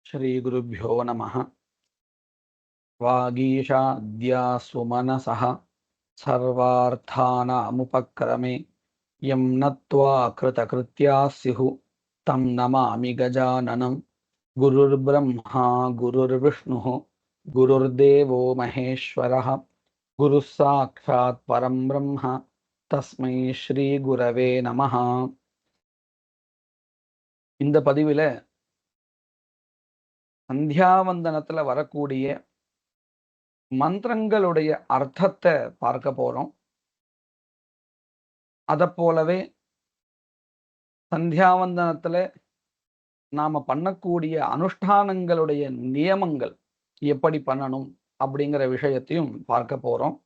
श्रीगुरुभ्यो नमः। वागीशाद्या सुमनसः सर्वार्थानामुपक्रमे यं नत्वा कृतकृत्याः स्युः तं नमामि गजाननं। गुरुर्ब्रह्मा गुरुर्विष्णुः गुरुर्देवो महेश्वरः गुरुः साक्षात् परं ब्रह्म तस्मै श्रीगुरवे நமः. இந்த பதிவில சந்தியாவந்தனத்துல வரக்கூடிய மந்திரங்களுடைய அர்த்தத்தை பார்க்க போறோம். அதை போலவே சந்தியாவந்தனத்துல நாம பண்ணக்கூடிய அனுஷ்டானங்களுடைய நியமங்கள் எப்படி பண்ணணும் அப்படிங்கிற விஷயத்தையும் பார்க்க போறோம்.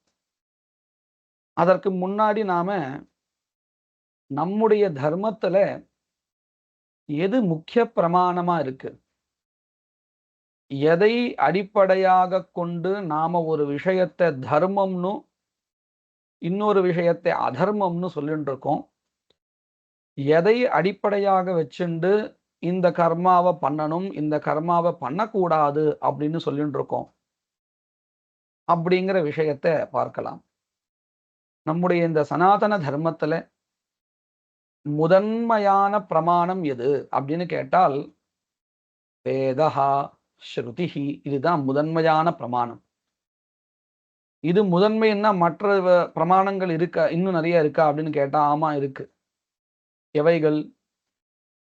அதற்கு முன்னாடி நாம நம்முடைய தர்மத்துல எது முக்கிய பிரமாணமா இருக்கு, எதை அடிப்படையாக கொண்டு நாம ஒரு விஷயத்தை தர்மம்னு இன்னொரு விஷயத்தை அதர்மம்னு சொல்லிட்டு இருக்கோம், எதை அடிப்படையாக வச்சுண்டு இந்த கர்மாவை பண்ணணும் இந்த கர்மாவை பண்ணக்கூடாது அப்படின்னு சொல்லிட்டு இருக்கோம் அப்படிங்கிற விஷயத்தை பார்க்கலாம். நம்முடைய இந்த சனாதன தர்மத்துல முதன்மையான பிரமாணம் எது அப்படின்னு கேட்டால் வேதஹா ஸ்ருதிஹி, இதுதான் முதன்மையான பிரமாணம். இது முதன்மைன்னா மற்ற பிரமாணங்கள் இருக்கா, இன்னும் நிறைய இருக்கா அப்படின்னு கேட்டா ஆமா இருக்கு. எவைகள்?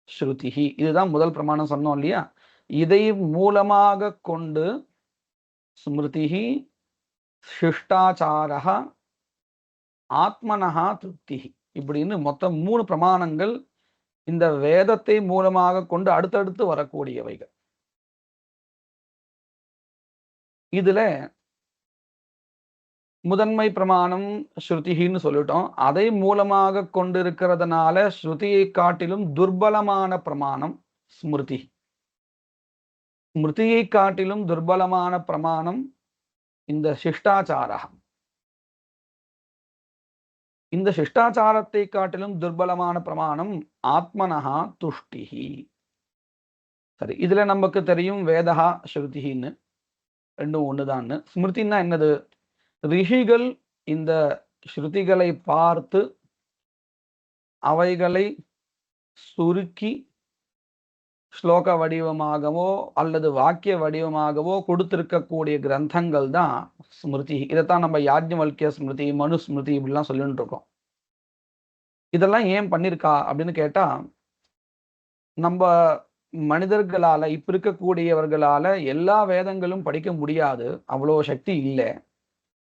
ஸ்ருதிஹி, இதுதான் முதல் பிரமாணம் சொன்னோம் இல்லையா. இதை மூலமாக கொண்டு ஸ்மிருதிஹி சிஷ்டாச்சாரஹ ஆத்மனஹா திருப்திஹி இப்படின்னு மொத்தம் 3 பிரமாணங்கள் இந்த வேதத்தை மூலமாக கொண்டு அடுத்தடுத்து வரக்கூடியவைகள். இதுல முதன்மை பிரமாணம் ஸ்ருதின்னு சொல்லிட்டோம். அதை மூலமாக கொண்டிருக்கிறதுனால ஸ்ருதியை காட்டிலும் துர்பலமான பிரமாணம் ஸ்மிருதி. ஸ்மிருதியை காட்டிலும் துர்பலமான பிரமாணம் இந்த சிஷ்டாச்சாரா. இந்த சிஷ்டாச்சாரத்தை காட்டிலும் துர்பலமான பிரமாணம் ஆத்மனஹா துஷ்டிஹி. சரி, இதுல நமக்கு தெரியும் வேதஹா ஸ்ருதின்னு ரெண்டும் ஒண்ணுதான்னு. ஸ்மிருதின்னா என்னது? ரிஷிகள் இந்த ஸ்ருதிகளை பார்த்து அவைகளை சுருக்கி ஸ்லோக வடிவமாகவோ அல்லது வாக்கிய வடிவமாகவோ கொடுத்திருக்கக்கூடிய கிரந்தங்கள் தான் ஸ்மிருதி. இதைத்தான் நம்ம யாஜ்ஞவல்கிய ஸ்மிருதி, மனு ஸ்மிருதி இப்படிலாம் சொல்லிட்டு இருக்கோம். இதெல்லாம் ஏன் பண்ணிருக்கா அப்படின்னு கேட்டா, நம்ம மனிதர்களால இப்ப இருக்கக்கூடியவர்களால எல்லா வேதங்களும் படிக்க முடியாது, அவ்வளோ சக்தி இல்லை.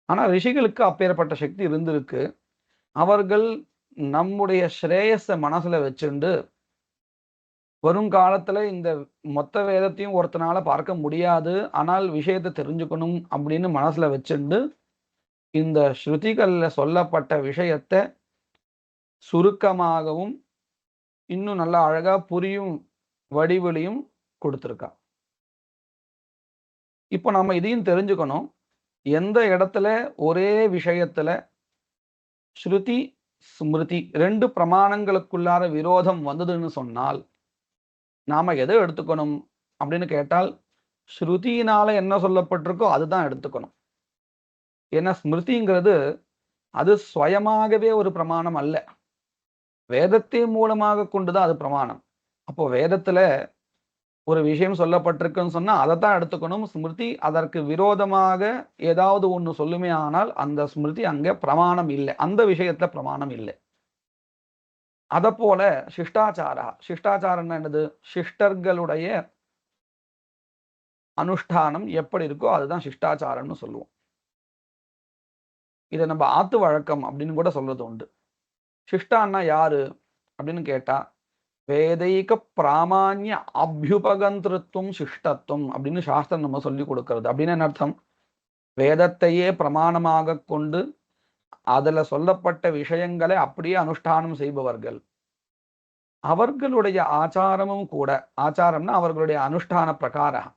ஆனா ரிஷிகளுக்கு அப்பேற்பட்ட சக்தி இருந்திருக்கு. அவர்கள் நம்முடைய ஸ்ரேயஸை மனசுல வச்சுண்டு வருங்காலத்துல இந்த மொத்த வேதத்தையும் ஒருத்தனால பார்க்க முடியாது, ஆனால் விஷயத்தை தெரிஞ்சுக்கணும் அப்படின்னு மனசுல வச்சுண்டு இந்த ஸ்ருதிகள்ல சொல்லப்பட்ட விஷயத்தை சுருக்கமாகவும் இன்னும் நல்லா அழகா புரியும் வடிவிலையும் கொடுத்துருக்கா. இப்போ நம்ம இதையும் தெரிஞ்சுக்கணும். எந்த இடத்துல ஒரே விஷயத்துல ஸ்ருதி ஸ்மிருதி 2 பிரமாணங்களுக்குள்ளார விரோதம் வந்ததுன்னு சொன்னால் நாம எதை எடுத்துக்கணும் அப்படின்னு கேட்டால், ஸ்ருதியினால என்ன சொல்லப்பட்டிருக்கோ அதுதான் எடுத்துக்கணும். ஏன்னா ஸ்மிருதிங்கிறது அது சுயமாகவே ஒரு பிரமாணம் அல்ல, வேதத்தை மூலமாக கொண்டுதான் அது பிரமாணம். அப்போ வேதத்துல ஒரு விஷயம் சொல்லப்பட்டிருக்குன்னு சொன்னா அதைத்தான் எடுத்துக்கணும். ஸ்மிருதி அதற்கு விரோதமாக ஏதாவது ஒண்ணு சொல்லுமே ஆனால் அந்த ஸ்மிருதி அங்க பிரமாணம் இல்லை, அந்த விஷயத்துல பிரமாணம் இல்லை. அத போல சிஷ்டாச்சாரா, சிஷ்டாச்சாரம்னா என்னது? சிஷ்டர்களுடைய அனுஷ்டானம் எப்படி இருக்கோ அதுதான் சிஷ்டாச்சாரம்னு சொல்லுவோம். இதை நம்ம ஆத்து வழக்கம் அப்படின்னு கூட சொல்றது உண்டு. சிஷ்டான்னா யாரு அப்படின்னு கேட்டா, வேதைக பிராமான்ய அபியுபகந்திருத்துவம் சிஷ்டத்துவம் அப்படின்னு சாஸ்திரம் நம்ம சொல்லி கொடுக்கிறது. அப்படின்னு என்ன அர்த்தம்? வேதத்தையே பிரமாணமாக கொண்டு அதுல சொல்லப்பட்ட விஷயங்களை அப்படியே அனுஷ்டானம் செய்பவர்கள், அவர்களுடைய ஆச்சாரமும் கூட, ஆச்சாரம்னா அவர்களுடைய அனுஷ்டான பிரகாரம்,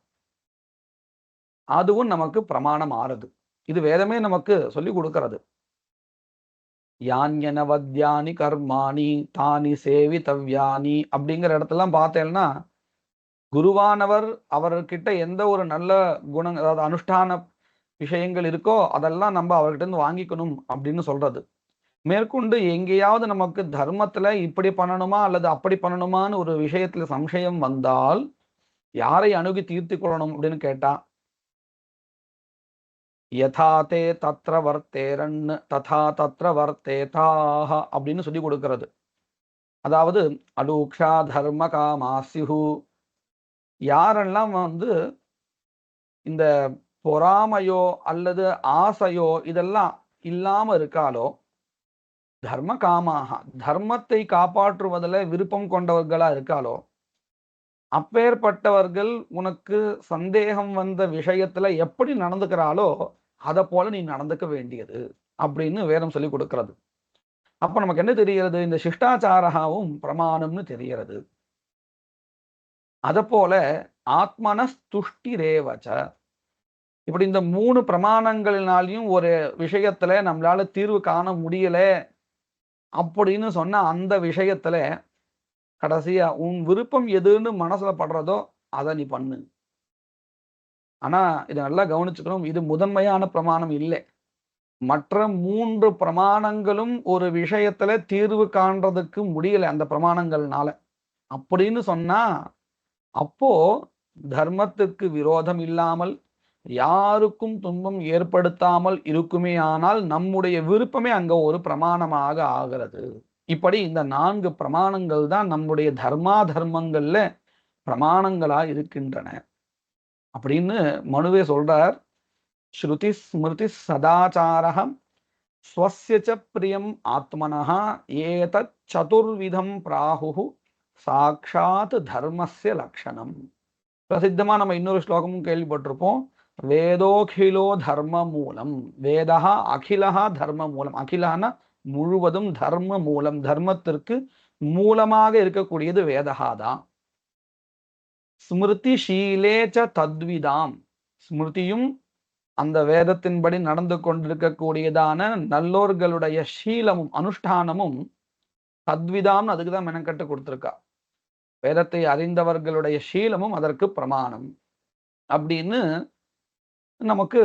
அதுவும் நமக்கு பிரமாணம் ஆறுது. இது வேதமே நமக்கு சொல்லி கொடுக்கிறது. யான்யனவத்யானி கர்மாணி தானி சேவிதவ்யானி அப்படிங்கிற இடத்துலாம் பார்த்தேன்னா குருவானவர் அவர்கிட்ட எந்த ஒரு நல்ல குணம், அதாவது அனுஷ்டான விஷயங்கள் இருக்கோ அதெல்லாம் நம்ம அவர்கிட்ட இருந்து வாங்கிக்கணும் அப்படின்னு சொல்றது. மேற்கொண்டு எங்கேயாவது நமக்கு தர்மத்துல இப்படி பண்ணணுமா அல்லது அப்படி பண்ணணுமான்னு ஒரு விஷயத்துல சம்சயம் வந்தால் யாரை அணுகி தீர்த்து கொள்ளணும் அப்படின்னு கேட்டா, யதா தே தத்ர வர்த்தேரன் ததா தத்ர வர்த்தேதாக அப்படின்னு சொல்லி கொடுக்கிறது. அதாவது அலூக்ஷா தர்ம காமாஸ்யு, யாரெல்லாம் இந்த பொறாமையோ அல்லது ஆசையோ இதெல்லாம் இல்லாம இருக்காளோ, தர்ம காமாக, தர்மத்தை காப்பாற்றுவதில் விருப்பம் கொண்டவர்களா இருக்காளோ, அப்பேற்பட்டவர்கள் உனக்கு சந்தேகம் வந்த விஷயத்துல எப்படி நடந்துக்கிறாளோ அதை போல நீ நடந்துக்க வேண்டியது அப்படின்னு வேதம் சொல்லி கொடுக்கிறது. அப்ப நமக்கு என்ன தெரிகிறது? இந்த சிஷ்டாச்சாரகாவும் பிரமாணம்னு தெரிகிறது. அத போல ஆத்மனஸ்துஷ்டிரேவச, இப்படி இந்த 3 பிரமாணங்களினாலையும் ஒரு விஷயத்துல நம்மளால தீர்வு காண முடியல அப்படின்னு சொன்ன அந்த விஷயத்துல கடைசியா உன் விருப்பம் எதுன்னு மனசுல படுறதோ அதை நீ பண்ணு. ஆனா இதை நல்லா கவனிச்சுக்கணும், இது முதன்மையான பிரமாணம் இல்லை. மற்ற 3 பிரமாணங்களும் ஒரு விஷயத்துல தீர்வு காண்றதுக்கு முடியல அந்த பிரமாணங்கள்னால அப்படின்னு சொன்னா, அப்போ தர்மத்துக்கு விரோதம் இல்லாமல் யாருக்கும் துன்பம் ஏற்படுத்தாமல் இருக்குமே ஆனால் நம்முடைய விருப்பமே அங்க ஒரு பிரமாணமாக ஆகிறது. இப்படி இந்த 4 பிரமாணங்கள் தான் நம்முடைய தர்மங்கள்ல பிரமாணங்களா இருக்கின்றன அப்படின்னு மனுவே சொல்றார். ஸ்ருதி ஸ்மிருதி சதாச்சாரம் ஸ்வஸ்ய பிரியம் ஆத்மனஹ ஏதத் சதுர்விதம் பிராஹு சாக்ஷாத் தர்மஸ்ய லக்ஷணம். பிரசித்தமா நம்ம இன்னொரு ஸ்லோகமும் கேள்விப்பட்டிருப்போம். வேதோகிலோ தர்ம மூலம், வேதா அகிலஹா தர்ம மூலம். அகிலான முழுவதும், தர்ம மூலம், தர்மத்திற்கு மூலமாக இருக்கக்கூடியது வேதஹா தான். ஸ்மிருதி ஷீலேச்ச தத்விதாம், ஸ்மிருதியும் அந்த வேதத்தின்படி நடந்து கொண்டிருக்கக்கூடியதான நல்லோர்களுடைய ஷீலமும் அனுஷ்டானமும் தத்விதாம், அதுக்குதான் மெனக்கட்டு கொடுத்திருக்கா. வேதத்தை அறிந்தவர்களுடைய ஷீலமும் அதற்கு பிரமாணம் அப்படின்னு நமக்கு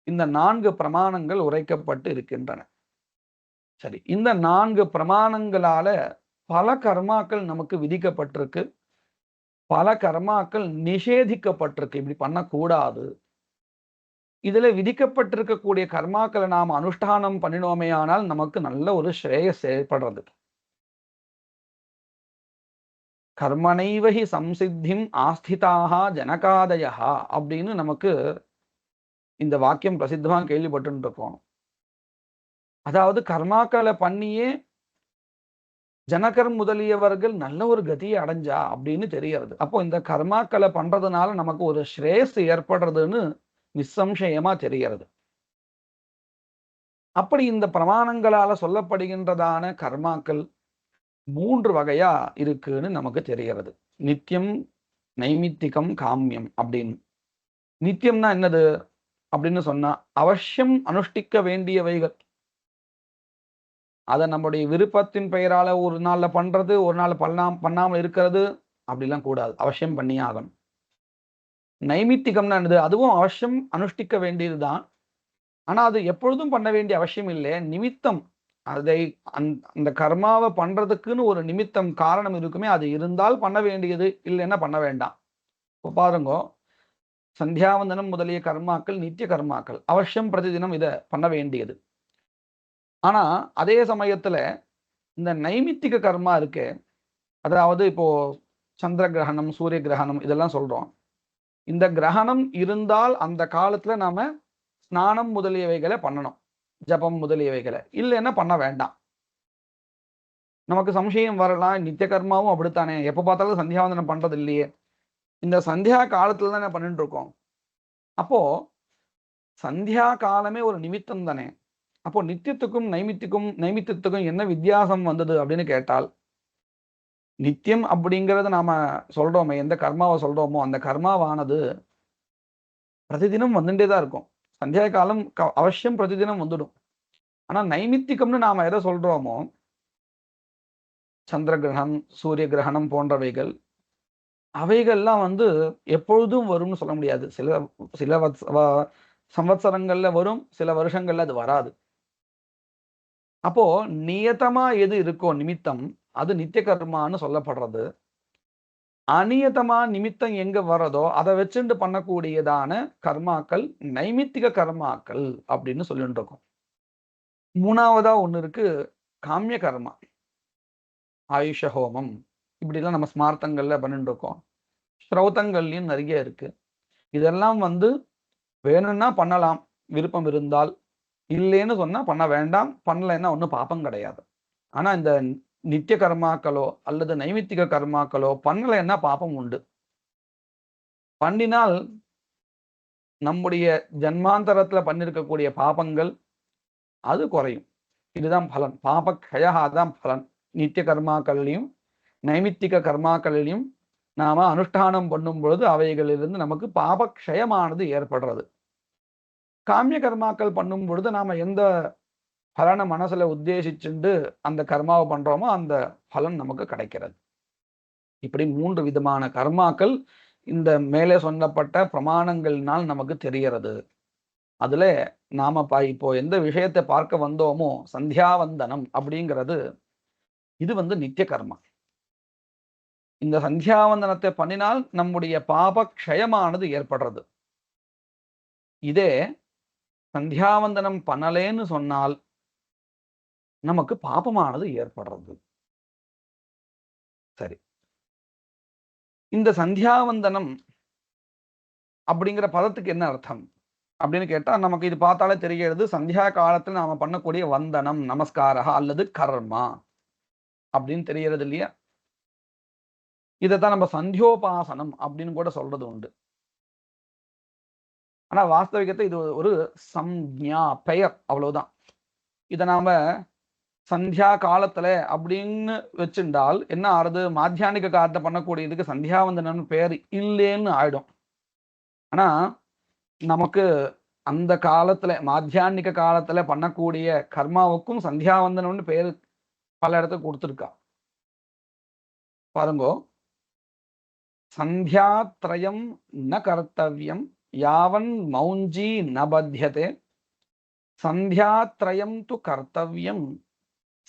இந்த 4 பிரமாணங்கள் உரைக்கப்பட்டு இருக்கின்றன. சரி, இந்த 4 பிரமாணங்களால பல கர்மாக்கள் நமக்கு விதிக்கப்பட்டிருக்கு, பல கர்மாக்கள் நிஷேதிக்கப்பட்டிருக்கு, இப்படி பண்ணக்கூடாது. இதுல விதிக்கப்பட்டிருக்கக்கூடிய கர்மாக்களை நாம் அனுஷ்டானம் பண்ணினோமே ஆனால் நமக்கு நல்ல ஒரு ஸ்ரேயஸ் ஏற்படுறது. கர்மனைவஹி சம்சித்திம் ஆஸ்திதாக ஜனகாதயா அப்படின்னு நமக்கு இந்த வாக்கியம் பிரசித்தமா கேள்விப்பட்டு இருக்கோம். அதாவது கர்மாக்களை பண்ணியே ஜனகர் முதலியவர்கள் நல்ல ஒரு கதியை அடைஞ்சா அப்படின்னு தெரியறது. அப்போ இந்த கர்மாக்களை பண்றதுனால நமக்கு ஒரு ஸ்ரேயஸ் ஏற்படுறதுன்னு நிசம்சயமா தெரிகிறது. அப்படி இந்த பிரமாணங்களால சொல்லப்படுகின்றதான கர்மாக்கள் 3 வகையா இருக்குன்னு நமக்கு தெரிகிறது. நித்தியம், நைமித்திகம், காமியம் அப்படின்னு. நித்தியம்னா என்னது அப்படின்னு சொன்னா, அவசியம் அனுஷ்டிக்க வேண்டியவைகள். அதை நம்முடைய விருப்பத்தின் பெயரால ஒரு நாள்ல பண்றது, ஒரு நாள் பண்ணாமல் இருக்கிறது, அப்படிலாம் கூடாது. அவசியம் பண்ணியே ஆகணும். நைமித்திகம்னா என்னது? அதுவும் அவசியம் அனுஷ்டிக்க வேண்டியதுதான். ஆனா அது எப்பொழுதும் பண்ண வேண்டிய அவசியம் இல்லை. நிமித்தம், அதை அந்த கர்மாவை பண்றதுக்குன்னு ஒரு நிமித்தம், காரணம் இருக்குமே, அது இருந்தால் பண்ண வேண்டியது, இல்லைன்னா பண்ண வேண்டாம். இப்போ பாருங்க, சந்தியாவந்தனம் முதலிய கர்மாக்கள் நித்திய கர்மாக்கள், அவசியம் பிரதிதினம் இதை பண்ண வேண்டியது. ஆனா அதே சமயத்துல இந்த நைமித்திக கர்மா இருக்கு, அதாவது இப்போ சந்திர கிரகணம், சூரிய கிரகணம் இதெல்லாம் சொல்றோம். இந்த கிரகணம் இருந்தால் அந்த காலத்துல நாம ஸ்நானம் முதலியவைகளை பண்ணணும், ஜபம் முதலியவைகளை, இல்லைன்னா பண்ண வேண்டாம். நமக்கு சம்சயம் வரலாம், நித்திய கர்மாவும் அப்படித்தானே, எப்ப பார்த்தாலும் சந்தியாவந்தனம் பண்றது இல்லையே, இந்த சந்தியா காலத்துல தான் பண்ணிட்டு இருக்கோம். அப்போ சந்தியா காலமே ஒரு நிமித்தம் தானே. அப்போ நித்தியத்துக்கும் நைமித்தியத்துக்கும் என்ன வித்தியாசம் வந்தது அப்படின்னு கேட்டால், நித்தியம் அப்படிங்கறத நாம சொல்றோமே, எந்த கர்மாவை சொல்றோமோ அந்த கர்மாவானது பிரதிதினம் வந்துட்டே தான் இருக்கும். சந்தியா காலம் அவசியம் பிரதிதினம் வந்துடும். ஆனா நைமித்திகம்னு நாம எதை சொல்றோமோ, சந்திர கிரகணம், சூரிய கிரகணம் போன்றவைகள், அவைகள்லாம் வந்து எப்பொழுதும் வரும்னு சொல்ல முடியாது. சில சில சம்வத்சரங்கள்ல வரும், சில வருஷங்கள்ல அது வராது. அப்போ நியதமா எது இருக்கோ நிமித்தம், அது நித்திய கர்மான்னு சொல்லப்படுறது. அநியதமா நிமித்தம் எங்க வர்றதோ, அத வச்சுண்டு பண்ணக்கூடியதான கர்மாக்கள் நைமித்திக கர்மாக்கள் அப்படின்னு சொல்லிட்டு இருக்கோம். 3வதா ஒண்ணு இருக்கு, காமிய கர்மா. ஆயுஷ ஹோமம் இப்படிலாம் நம்ம ஸ்மார்த்தங்கள்ல பண்ணிட்டு இருக்கோம். ஸ்ரௌதங்கள்லயும் நிறைய இருக்கு. இதெல்லாம் வந்து வேணும்னா பண்ணலாம், விருப்பம் இருந்தால். இல்லைன்னு சொன்னா பண்ண வேண்டாம். பண்ணலைன்னா ஒண்ணும் பாபம் கிடையாது. ஆனா இந்த நித்திய கர்மாக்களோ அல்லது நைமித்திக கர்மாக்களோ பண்ணலைன்னா பாபம் உண்டு. பண்ணினால் நம்முடைய ஜன்மாந்தரத்துல பண்ணிருக்கக்கூடிய பாபங்கள் அது குறையும். இதுதான் பலன். பாபக்ஷயா தான் பலன். நித்திய கர்மாக்கள்லையும் நைமித்திக கர்மாக்களிலும் நாம அனுஷ்டானம் பண்ணும் பொழுது அவைகளிலிருந்து நமக்கு பாபக்ஷயமானது ஏற்படுறது. காமிய கர்மாக்கள் பண்ணும் பொழுது நாம எந்த பலனை மனசுல உத்தேசிச்சுண்டு அந்த கர்மாவை பண்றோமோ அந்த பலன் நமக்கு கிடைக்கிறது. இப்படி 3 விதமான கர்மாக்கள் இந்த மேலே சொல்லப்பட்ட பிரமாணங்களினால் நமக்கு தெரிகிறது. அதுல நாம இப்போ எந்த விஷயத்தை பார்க்க வந்தோமோ சந்தியாவந்தனம் அப்படிங்கிறது இது வந்து நித்திய கர்மா. இந்த சந்தியாவந்தனத்தை பண்ணினால் நம்முடைய பாப க்ஷயமானது ஏற்படுறது. இதே சந்தியாவந்தனம் பண்ணலேன்னு சொன்னால் நமக்கு பாபமானது ஏற்படுறது. சரி, இந்த சந்தியாவந்தனம் அப்படிங்கிற பதத்துக்கு என்ன அர்த்தம் அப்படின்னு கேட்டா நமக்கு இது பார்த்தாலே தெரிகிறது. சந்தியா காலத்துல நாம பண்ணக்கூடிய வந்தனம், நமஸ்காரா அல்லது கர்மா அப்படின்னு தெரிகிறது இல்லையா? இதைத்தான் நம்ம சந்தியோபாசனம் அப்படின்னு கூட சொல்றது உண்டு. ஆனா வாஸ்தவிகத்தை இது ஒரு சம்ஞா, பெயர், அவ்வளவுதான். இதை நாம சந்தியா காலத்துல அப்படின்னு வச்சுண்டால் என்ன ஆறுது? மாத்தியானிக காலத்தை பண்ணக்கூடியதுக்கு சந்தியாவந்தனம்னு பேர் இல்லேன்னு ஆயிடும். ஆனா நமக்கு அந்த காலத்துல மாத்தியானிக காலத்துல பண்ணக்கூடிய கர்மாவுக்கும் சந்தியாவந்தனம்னு பேரு பல இடத்துக்கு கொடுத்துருக்கா. பாருங்கோ, சந்தியாத்ரயம் ந கர்த்தவியம் யாவன் மௌஞ்சி ந பத்தியதே சந்தியாத்ரயம் து கர்த்தவியம்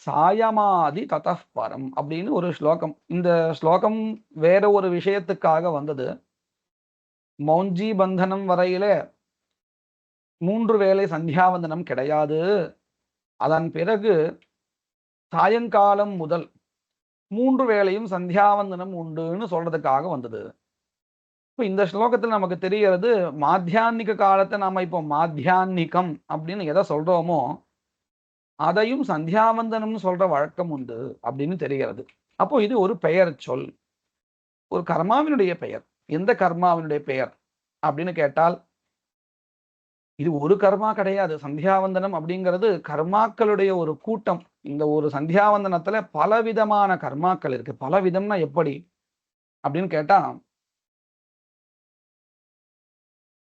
சாயமாதி ததப்பரம் அப்படின்னு ஒரு ஸ்லோகம். இந்த ஸ்லோகம் வேற ஒரு விஷயத்துக்காக வந்தது. மௌஞ்சி பந்தனம் வரையில 3 வேளை சந்தியாவந்தனம் கிடையாது. அதன் பிறகு சாயங்காலம் முதல் 3 வேளையும் சந்தியாவந்தனம் உண்டுன்னு சொல்றதுக்காக வந்தது. இப்போ இந்த ஸ்லோகத்தில் நமக்கு தெரிகிறது மாத்தியானிக காலத்தை நாம இப்போ மாத்தியானிகம் அப்படின்னு எதை சொல்றோமோ அதையும் சந்தியாவந்தனம்னு சொல்ற வழக்கம் உண்டு அப்படின்னு தெரிகிறது. அப்போ இது ஒரு பெயர் சொல், ஒரு கர்மாவினுடைய பெயர். எந்த கர்மாவினுடைய பெயர் அப்படின்னு கேட்டால் இது ஒரு கர்மா கிடையாது. சந்தியாவந்தனம் அப்படிங்கிறது கர்மாக்களுடைய ஒரு கூட்டம். இந்த ஒரு சந்தியாவந்தனத்துல பலவிதமான கர்மாக்கள் இருக்கு. பலவிதம்னா எப்படி அப்படின்னு கேட்டா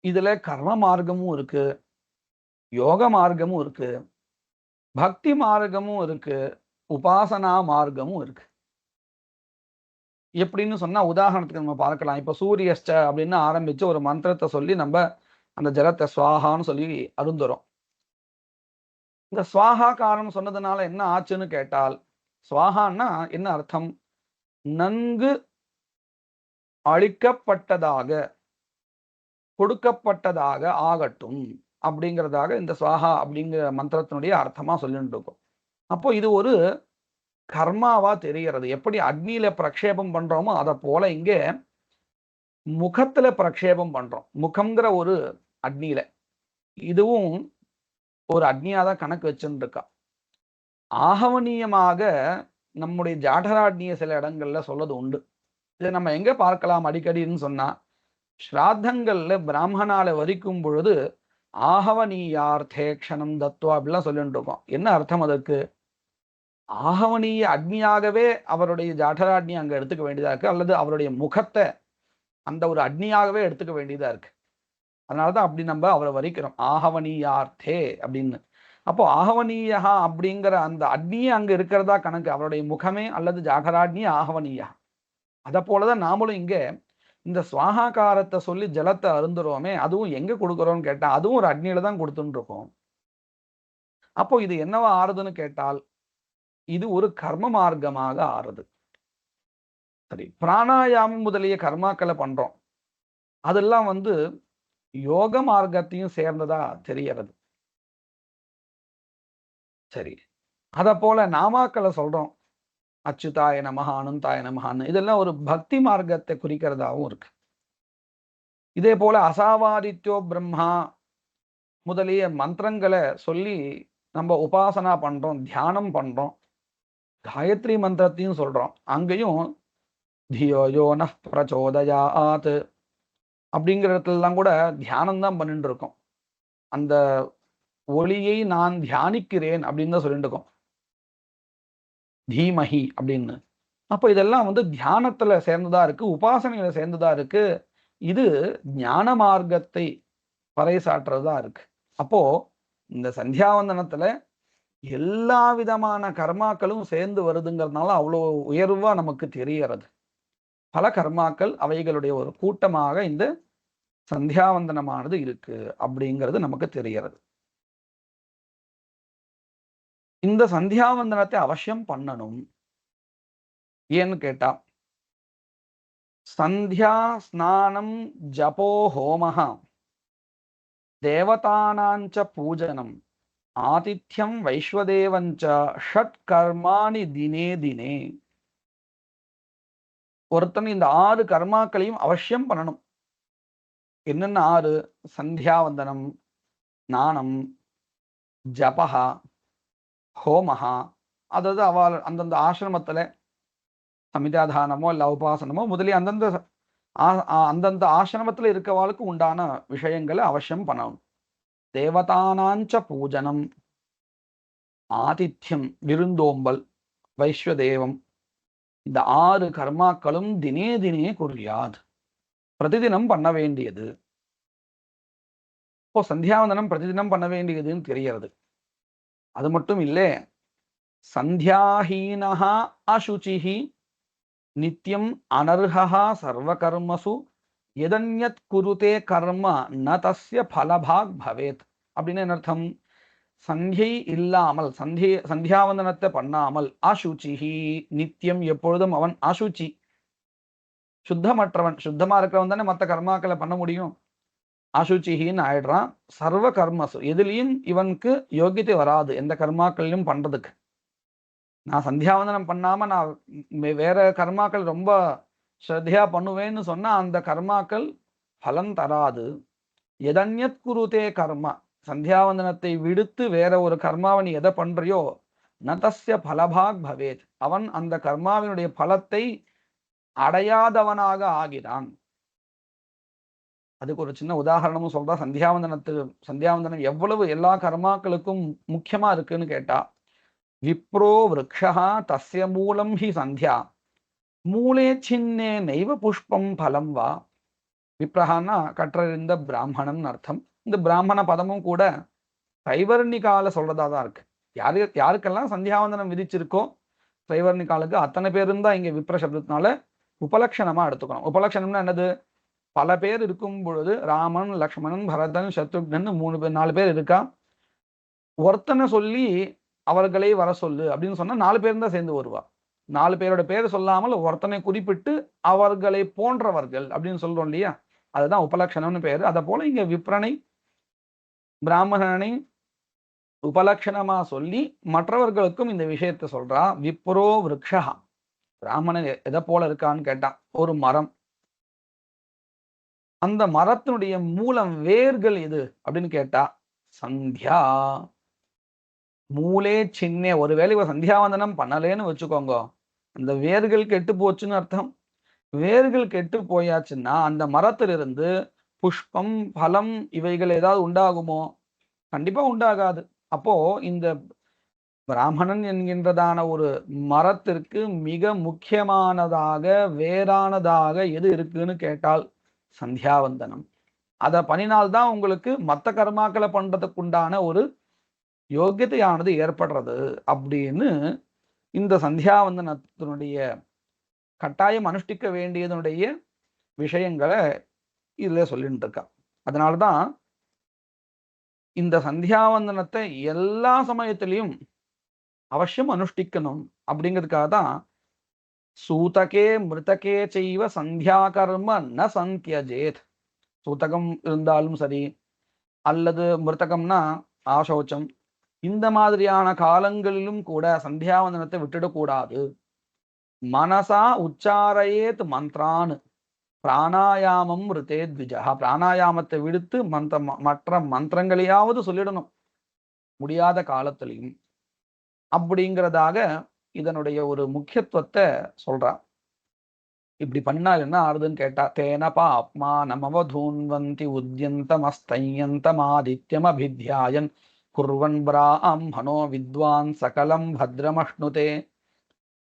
இதுல கர்ம மார்க்கமும் இருக்கு, யோக மார்க்கமும் இருக்கு, பக்தி மார்க்கமும் இருக்கு, உபாசனா மார்க்கமும் இருக்கு. எப்படின்னு சொன்னா உதாரணத்துக்கு நம்ம பார்க்கலாம். இப்ப சூரியஸ்ட அப்படின்னு ஆரம்பிச்சு ஒரு மந்திரத்தை சொல்லி நம்ம அந்த ஜலத்தை சுவாகான்னு சொல்லி அருந்துறோம். இந்த சுவாகா காரணம் சொன்னதுனால என்ன ஆச்சுன்னு கேட்டால், சுவாகான்னா என்ன அர்த்தம்? நன்கு அழிக்கப்பட்டதாக, கொடுக்கப்பட்டதாக ஆகட்டும் அப்படிங்கிறதாக இந்த சுவாகா அப்படிங்கிற மந்திரத்தினுடைய அர்த்தமா சொல்லிட்டு இருக்கோம். அப்போ இது ஒரு கர்மாவா தெரிகிறது. எப்படி அக்னியில பிரக்ஷேபம் பண்றோமோ அதை போல இங்கே முகத்துல பிரக்ஷேபம் பண்றோம். முகம்ங்கிற ஒரு அக்னியில இதுவும் ஒரு அக்னியா தான் கணக்கு வச்சுட்டு இருக்கா. ஆகவனீயமாக நம்முடைய ஜாடராக்னிய சில இடங்கள்ல சொல்றது உண்டு. இதை நம்ம எங்க பார்க்கலாம் அடிக்கடின்னு சொன்னா, ஸ்ராத்தங்கள்ல பிராமணால வரிக்கும் பொழுது ஆகவனீயார்த்தே க்ஷணம் தத்துவா அப்படிலாம் சொல்லிட்டு இருக்கோம். என்ன அர்த்தம் அதற்கு? ஆகவனீய அக்னியாகவே அவருடைய ஜாடராக்னி அங்க எடுத்துக்க வேண்டியதா இருக்கு, அல்லது அவருடைய முகத்தை அந்த ஒரு அக்னியாகவே எடுத்துக்க வேண்டியதா இருக்கு. அதனாலதான் அப்படி நம்ம அவரை வரிக்கிறோம் ஆகவனீயார்த்தே அப்படின்னு. அப்போ ஆகவனீயா அப்படிங்கிற அந்த அக்னியே அங்க இருக்கிறதா கணக்கு. அவருடைய முகமே அல்லது ஜாகராக்னி ஆகவனீயா. அதை போலதான் நாமளும் இங்க இந்த சுவாகாரத்தை சொல்லி ஜலத்தை அருந்துறோமே, அதுவும் எங்க கொடுக்குறோம்னு கேட்டா அதுவும் ஒரு அக்னியில தான் கொடுத்துட்டு இருக்கோம். அப்போ இது என்னவா ஆறுதுன்னு கேட்டால் இது ஒரு கர்ம மார்க்கமாக ஆறுது. சரி, பிராணாயாமம் முதலிய கர்மாக்களை பண்றோம். அதெல்லாம் யோக மார்க்கத்தையும் சேர்ந்ததா தெரியறது. சரி, அத போல நாமாக்களை சொல்றோம். அச்சுதாய நமஹ, அனந்தாய நமஹான்னு. இதெல்லாம் ஒரு பக்தி மார்க்கத்தை குறிக்கிறதாவும் இருக்கு. இதே போல அசாவாதித்யோ பிரம்மா முதலிய மந்திரங்களை சொல்லி நம்ம உபாசனா பண்றோம், தியானம் பண்றோம். காயத்ரி மந்திரத்தையும் சொல்றோம். அங்கேயும் தியோ யோ நः பிரச்சோதயாத் அப்படிங்கிற இடத்துலலாம் கூட தியானம் தான் பண்ணிட்டு இருக்கோம். அந்த ஒளியை நான் தியானிக்கிறேன் அப்படின்னு தான் சொல்லிட்டு இருக்கோம். தீமஹி அப்படின்னு. அப்ப இதெல்லாம் தியானத்துல சேர்ந்ததா இருக்கு, உபாசனையில சேர்ந்ததா இருக்கு. இது ஞான மார்க்கத்தை பறைசாற்றுறதா இருக்கு. அப்போ இந்த சந்தியாவந்தனத்துல எல்லா விதமான கர்மாக்களும் சேர்ந்து வருதுங்கிறதுனால அவ்வளோ உயர்வா நமக்கு தெரியறது. பல கர்மாக்கள் அவைகளுடைய ஒரு கூட்டமாக இந்த சந்தியாவந்தனமானது இருக்கு அப்படிங்கிறது நமக்கு தெரியறது. இந்த சந்தியாவந்தனத்தை அவசியம் பண்ணணும். ஏன்னு கேட்டா சந்தியா ஸ்நானம் ஜபோ ஹோமஹ தேவதானாஞ்ச பூஜனம் ஆதித்யம் வைஸ்வதேவஞ்ச ஷட் கர்மாணி தினே தினே. ஒருத்தன் இந்த 6 கர்மாக்களையும் அவசியம் பண்ணணும். என்னென்ன 6? சந்தியாவந்தனம், ஸ்நானம், ஜபஹா, ஹோமஹா. அதாவது அந்தந்த ஆசிரமத்துல சமிதாதானமோ இல்ல உபாசனமோ முதலிய அந்தந்த ஆசிரமத்துல இருக்கவாளுக்கு உண்டான விஷயங்களை அவசியம் பண்ணணும். தேவதானாஞ்ச பூஜனம், ஆதித்யம் விருந்தோம்பல், வைஸ்வதேவம். இந்த 6 கர்மாக்களும் தினே தினே குறியாது, பிரதிதினம் பண்ண வேண்டியது. இப்போ சந்தியாவந்தனம் பிரதிதினம் பண்ண வேண்டியதுன்னு தெரியறது. அது மட்டும் இல்லை, சந்தியாஹீனஹா அசுச்சிஹி நித்யம் அனர்ஹா சர்வகர்மசு எதன்யத் குருதே கர்ம ந தஸ்ய பலபாக் பவேத். அப்படின்னு என்ன அர்த்தம்? சந்தியை இல்லாமல், சந்தியாவந்தனத்தை பண்ணாமல், அசுச்சிஹி நித்தியம் எப்பொழுதும் அவன் அசுச்சி, சுத்தமற்றவன். சுத்தமா இருக்கிறவன் தானே மற்ற கர்மாக்களை பண்ண முடியும். அசுச்சிஹின்னு ஆயிடுறான். சர்வ கர்மசு, எதுலையும் இவனுக்கு யோகியத்தை வராது, எந்த கர்மாக்களையும் பண்றதுக்கு. நான் சந்தியாவந்தனம் பண்ணாம நான் வேற கர்மாக்கள் ரொம்ப ஸ்ரத்தையா பண்ணுவேன்னு சொன்னா அந்த கர்மாக்கள் பலன் தராது. எதன்யத் குருதே கர்மா, சந்தியாவந்தனத்தை விடுத்து வேற ஒரு கர்மாவை நீ எதை பண்றியோ ந தஸ்ய பலபாக் பவேத், அவன் அந்த கர்மாவினுடைய பலத்தை அடையாதவனாக ஆகிறான். அதுக்கு ஒரு சின்ன உதாரணமும் சொல்றா. சந்தியாவந்தனம் எவ்வளவு எல்லா கர்மாக்களுக்கும் முக்கியமா இருக்குன்னு கேட்டா, விப்ரோ விரக்ஷா தஸ்ய மூலம் ஹி சந்தியா மூலே சின்னே நைவ புஷ்பம் பலம் வா. விப்ரஹான்னா கற்றறிந்த பிராமணன் அர்த்தம். இந்த பிராமண பதமும் கூட தைவர்ணிகால சொல்றதா தான் இருக்கு. யாருக்கெல்லாம் சந்தியாவந்தனம் விதிச்சிருக்கோ தைவர்ணிகாலுக்கு அத்தனை பேரும் தான் இங்க விப்ர சப்தத்தினால உபலட்சணமா எடுத்துக்கணும். உபலட்சணம்னா என்னது? பல பேர் இருக்கும் பொழுது ராமன், லக்ஷ்மணன், பரதன், சத்ருக்னன் 4 பேர் இருக்கா. ஒருத்தனை சொல்லி அவர்களை வர சொல்லு அப்படின்னு சொன்னா 4 பேர் தான் சேர்ந்து வருவா. 4 பேரோட பேர் சொல்லாமல் ஒருத்தனை குறிப்பிட்டு அவர்களை போன்றவர்கள் அப்படின்னு சொல்றோம் இல்லையா, அதுதான் உபலட்சணம்னு பேரு. அதை போல இங்க விப்ரனை, பிராமணனை உபலட்சணமா சொல்லி மற்றவர்களுக்கும் இந்த விஷயத்தை சொல்றா. விப்ரோ விரக்ஷா, பிராமணன் எதை போல இருக்கான்னு கேட்டா ஒரு மரம். அந்த மரத்தினுடைய மூலம், வேர்கள் எது அப்படின்னு கேட்டா சந்தியா. மூலே சின்னே, ஒருவேளை இவ சந்தியாவந்தனம் பண்ணலேன்னு வச்சுக்கோங்க, அந்த வேர்கள் கெட்டு போச்சுன்னு அர்த்தம். வேர்கள் கெட்டு போயாச்சுன்னா அந்த மரத்திலிருந்து புஷ்பம், பலம் இவைகள் ஏதாவது உண்டாகுமோ? கண்டிப்பா உண்டாகாது. அப்போ இந்த பிராமணன் என்கின்றதான ஒரு மரத்திற்கு மிக முக்கியமானதாக, வேறானதாக எது இருக்குன்னு கேட்டால் சந்தியாவந்தனம். அதை பண்ணினால்தான் உங்களுக்கு மற்ற கர்மாக்களை பண்றதுக்குண்டான ஒரு யோகியத்தையானது ஏற்படுறது அப்படின்னு இந்த சந்தியாவந்தனத்தினுடைய கட்டாயம் அனுஷ்டிக்க வேண்டியதனுடைய விஷயங்களை இதுல சொல்லிட்டு இருக்கா. அதனாலதான் இந்த சந்தியாவந்தனத்தை எல்லா சமயத்திலையும் அவசியம் அனுஷ்டிக்கணும் அப்படிங்கிறதுக்காக தான் சூதகே மிருதகே செய்வ சந்தியா கர்ம ந சந்தியஜேத். சூதகம் இருந்தாலும் சரி, அல்லது மிருதகம்னா ஆசோச்சம், இந்த மாதிரியான காலங்களிலும் கூட சந்தியாவந்தனத்தை விட்டுடக்கூடாது. மனசா உச்சாரையேத் மந்த்ரான் பிராணாயாமம் ரித்தே த்விஜா. பிராணாயாமத்தை விடுத்து மற்ற மந்திரங்களையாவது சொல்லிடணும் முடியாத காலத்திலையும் அப்படிங்கிறதாக இதனுடைய ஒரு முக்கியத்துவத்தை சொல்றா. இப்படி பண்ணால் என்ன ஆறுதுன்னு கேட்டா, தேன பாப்மா நமவதூன்வந்தி உத்யந்தமஸ்தையந்தமாதித்யம் அபித்யாயன் குர்வன் பிராமணோ வித்வான் சகலம் பத்ரமஷ்ணுதே.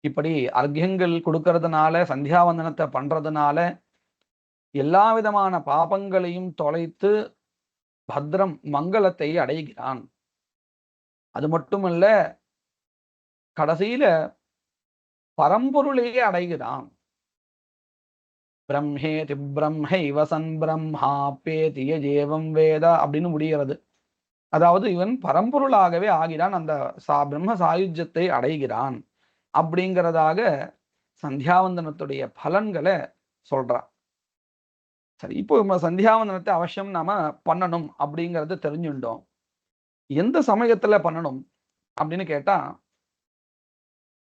இப்படி அர்க்கியங்கள் கொடுக்கறதுனால, சந்தியாவந்தனத்தை பண்றதுனால எல்லா விதமான பாபங்களையும் தொலைத்து பத்ரம் மங்களத்தை அடைகிறான். அது மட்டுமல்ல, கடைசியில பரம்பொருளையே அடைகிறான். பிரம்மேதி பிரம்மைவ சன் பிரம்மாப்பேதி யஜேவம் வேத அப்படின்னு முடிகிறது. அதாவது இவன் பரம்பொருளாகவே ஆகிறான், அந்த பிரம்ம சாயுஜ்யத்தை அடைகிறான் அப்படிங்கிறதாக சந்தியாவந்தனத்துடைய பலன்களை சொல்றான். சரி, இப்போ நம்ம சந்தியாவந்தனத்தை அவசியம் நாம பண்ணணும் அப்படிங்கறத தெரிஞ்சுட்டோம். எந்த சமயத்துல பண்ணணும் அப்படின்னு கேட்டா,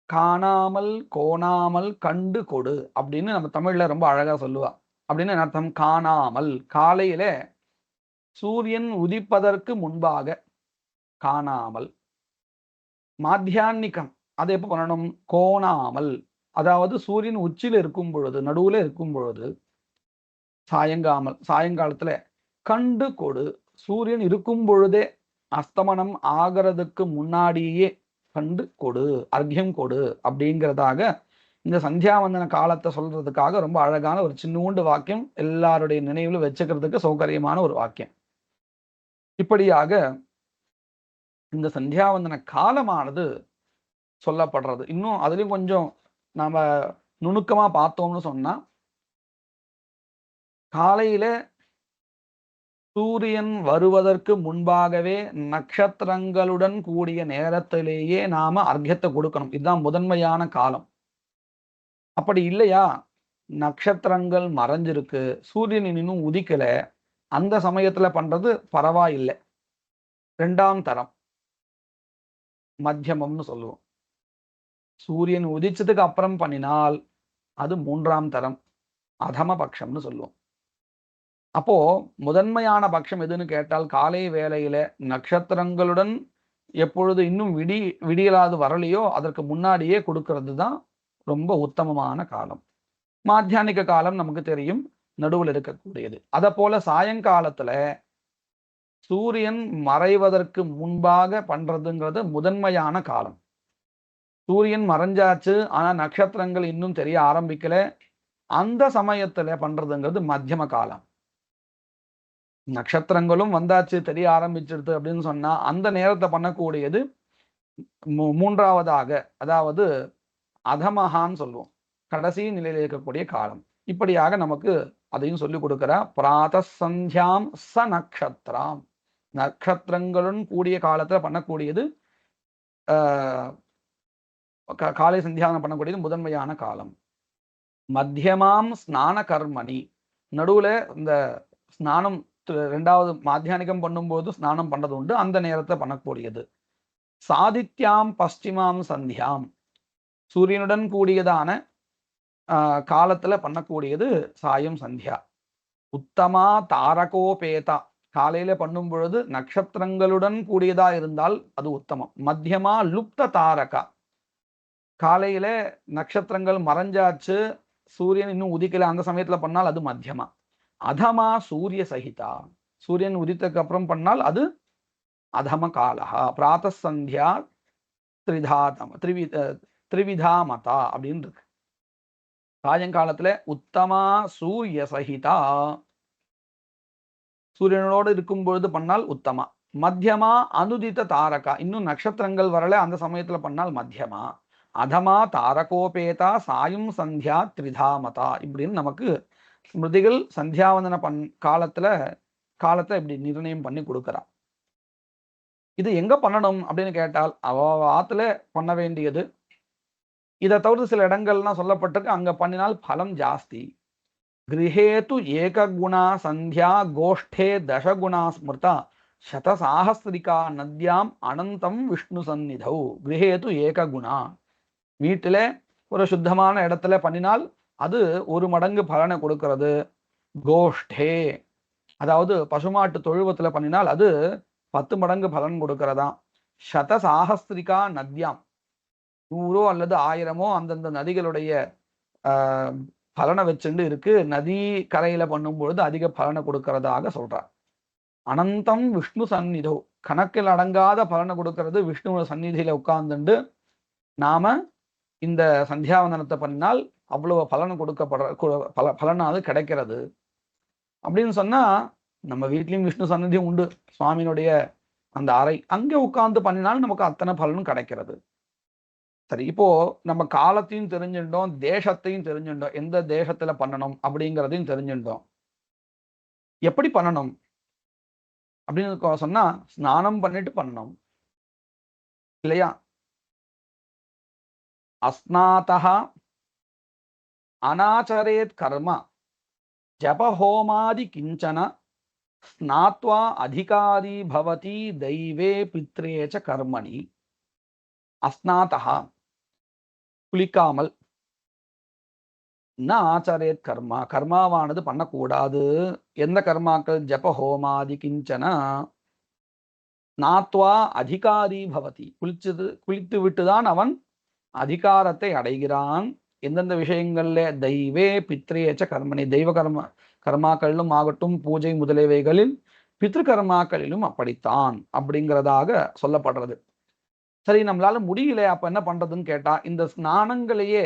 காணாமல் கோணாமல் கண்டு கொடு அப்படின்னு நம்ம தமிழ்ல ரொம்ப அழகா சொல்லுவா. அப்படின்னு அர்த்தம், காணாமல் காலையில சூரியன் உதிப்பதற்கு முன்பாக காணாமல். மாத்தியான்னிகம் அதை எப்ப பண்ணணும், கோணாமல் அதாவது சூரியன் உச்சியில இருக்கும் பொழுது, நடுவுல இருக்கும் பொழுது, சாயங்காலத்துல கண்டு கொடு. சூரியன் இருக்கும் பொழுதே, அஸ்தமனம் ஆகிறதுக்கு முன்னாடியே கண்டு கொடு, அர்க்கியம் கொடு அப்படிங்கிறதாக இந்த சந்தியாவந்தன காலத்தை சொல்றதுக்காக ரொம்ப அழகான ஒரு சின்னூண்டு வாக்கியம், எல்லாருடைய நினைவுல வச்சுக்கிறதுக்கு சௌகரியமான ஒரு வாக்கியம். இப்படியாக இந்த சந்தியாவந்தன காலமானது சொல்லப்படுறது. இன்னும் அதுலயும் கொஞ்சம் நாம நுணுக்கமா பார்த்தோம்னு சொன்னா, காலையில சூரியன் வருவதற்கு முன்பாகவே நட்சத்திரங்களுடன் கூடிய நேரத்திலேயே நாம அர்க்கியத்தை கொடுக்கணும். இதுதான் முதன்மையான காலம். அப்படி இல்லையா, நட்சத்திரங்கள் மறைஞ்சிருக்கு, சூரியன் இன்னும் உதிக்கல, அந்த சமயத்துல பண்றது பரவாயில்லை, ரெண்டாம் தரம், மத்தியமம்னு சொல்லுவோம். சூரியன் உதிச்சதுக்கு அப்புறம் பண்ணினால் அது மூன்றாம் தரம், அதம பட்சம்னு சொல்லுவோம். அப்போ முதன்மையான பட்சம் எதுன்னு கேட்டால், காலை வேளையில நட்சத்திரங்களுடன் எப்பொழுது இன்னும் விடியலாது வரலையோ அதற்கு முன்னாடியே கொடுக்கறது தான் ரொம்ப உத்தமமான காலம். மாத்தியானிக காலம் நமக்கு தெரியும், நடுவில் இருக்கக்கூடியது. அத போல சாயங்காலத்துல சூரியன் மறைவதற்கு முன்பாக பண்றதுங்கிறது முதன்மையான காலம். சூரியன் மறைஞ்சாச்சு, ஆனா நட்சத்திரங்கள் இன்னும் தெரிய ஆரம்பிக்கல, அந்த சமயத்துல பண்றதுங்கிறது மத்தியம காலம். நட்சத்திரங்களும் வந்தாச்சு, தெரிய ஆரம்பிச்சிருது அப்படின்னு சொன்னா அந்த நேரத்தை பண்ணக்கூடியது மூன்றாவதாக, அதாவது அதமகான்னு சொல்லுவோம், கடைசி நிலையில் இருக்கக்கூடிய காலம். இப்படியாக நமக்கு அதையும் சொல்லிக் கொடுக்கிற பிராத சந்தியாம் ச நக்ஷத்ராம், நட்சத்திரங்களுடன் கூடிய காலத்துல பண்ணக்கூடியது காலை சந்தியானம் பண்ணக்கூடியது முதன்மையான காலம். மத்தியமாம் ஸ்நான கர்மணி, நடுவுல இந்த ஸ்நானம் ரெண்டாவது மாத்தியானிகம் பண்ணும்போது ஸ்நானம் பண்றது உண்டு, அந்த நேரத்தை பண்ணக்கூடியது. சாதித்யாம் பশ্চিமாம் சந்தியாம், சூரியனுடன் கூடியதான காலத்துல பண்ணக்கூடியது சாயம் சந்தியா. உத்தமா தாரகோபேதா, காலையில பண்ணும் பொழுது நட்சத்திரங்களுடன் கூடியதா இருந்தால் அது உத்தமம். மத்தியமா லுப்த தாரகா, காலையில நட்சத்திரங்கள் மறைஞ்சாச்சு, சூரியன் இன்னும் உதிக்கல, அந்த சமயத்துல பண்ணால் அது மத்தியமா. அதமா சூரிய சகிதா, சூரியன் உதித்ததுக்கு அப்புறம் பண்ணால் அது அதம காலஹா. பிராத சந்தியா திரிவிதா மதா அப்படின்னு இருக்கு. சாயங்காலத்துல உத்தமா சூரிய சகிதா, சூரியனோடு இருக்கும் பொழுது பண்ணால் உத்தமா. மத்தியமா அனுதித்த தாரகா, இன்னும் நட்சத்திரங்கள் வரல அந்த சமயத்துல பண்ணால் மத்தியமா. அதமா தாரகோபேதா சாயும் சந்தியா திரிதாமதா இப்படின்னு நமக்கு ஸ்மிருதிகள் சந்தியாவந்தன காலத்தை இப்படி நிர்ணயம் பண்ணி கொடுக்குறா. இது எங்க பண்ணணும் அப்படின்னு கேட்டால் அவ ஆத்துல பண்ண வேண்டியது. இதை தவிர்த்து சில இடங்கள்லாம் சொல்லப்பட்டிருக்கு, அங்க பண்ணினால் பலம் ஜாஸ்தி. கிரகேது ஏககுணா சந்தியா கோஷ்டே தசகுணா ஸ்மிருதா சதசாஹஸ்திரிகா நத்யாம் அனந்தம் விஷ்ணு சந்நிதௌ. கிரகேது ஏககுணா, வீட்டில் ஒரு சுத்தமான இடத்துல பண்ணினால் அது ஒரு மடங்கு பலனை கொடுக்கிறது. கோஷ்டே, அதாவது பசுமாட்டு தொழுவத்துல பண்ணினால் அது 10 மடங்கு பலன் கொடுக்கிறதா. சதசாஹஸ்திரிகா நத்யாம், 100 அல்லது 1000 அந்தந்த நதிகளுடைய பலனை வச்சுண்டு இருக்கு. நதி கரையில பண்ணும் பொழுது அதிக பலனை கொடுக்கிறதாக சொல்றார். அனந்தம் விஷ்ணு சந்நிதோ, கணக்கில் அடங்காத பலனை கொடுக்கிறது. விஷ்ணு சந்நிதியில உட்கார்ந்துண்டு நாம இந்த சந்தியாவந்தனத்தை பண்ணினால் அவ்வளவு பலன் கொடுக்கப்படுற பலனாவது கிடைக்கிறது அப்படின்னு சொன்னா, நம்ம வீட்லயும் விஷ்ணு சந்நிதியும் உண்டு, சுவாமியினுடைய அந்த அறை, அங்கே உட்கார்ந்து பண்ணினால் நமக்கு அத்தனை பலனும் கிடைக்கிறது. சரி, இப்போ நம்ம காலத்தையும் தெரிஞ்சுட்டோம், தேசத்தையும் தெரிஞ்சுட்டோம், எந்த தேசத்துல பண்ணணும் அப்படிங்கிறதையும் தெரிஞ்சுட்டோம். எப்படி பண்ணணும் அப்படின்னு சொன்னா, ஸ்நானம் பண்ணிட்டு பண்ணணும் இல்லையா? அஸ்நாதா அனாச்சரேத் கர்ம ஜபஹோமாதி கிஞ்சன ஸ்நாத்வா அதிகாரி பவதி தெய்வே பித்ரேச்ச கர்மணி. அஸ்நாதா, குளிக்காமல், ந ஆச்சரேத் கர்மா, கர்மாவானது பண்ணக்கூடாது. எந்த கர்மாக்கள்? ஜபஹோமாதி கிஞ்சன ஸ்நாத்வா அதிகாரி பவதி, குளித்து விட்டுதான் அவன் அதிகாரத்தை அடைகிறான். எந்தெந்த விஷயங்கள்ல? தெய்வே பித்ரேச்ச கர்மணி, தெய்வ கர்மாக்களிலும் ஆகட்டும், பூஜை முதலியவைகளில், பித்ரு கர்மாக்களிலும் அப்படித்தான் அப்படிங்கிறதாக சொல்லப்படுறது. சரி, நம்மளால முடியல, அப்ப என்ன பண்றதுன்னு கேட்டா, இந்த ஸ்நானங்களையே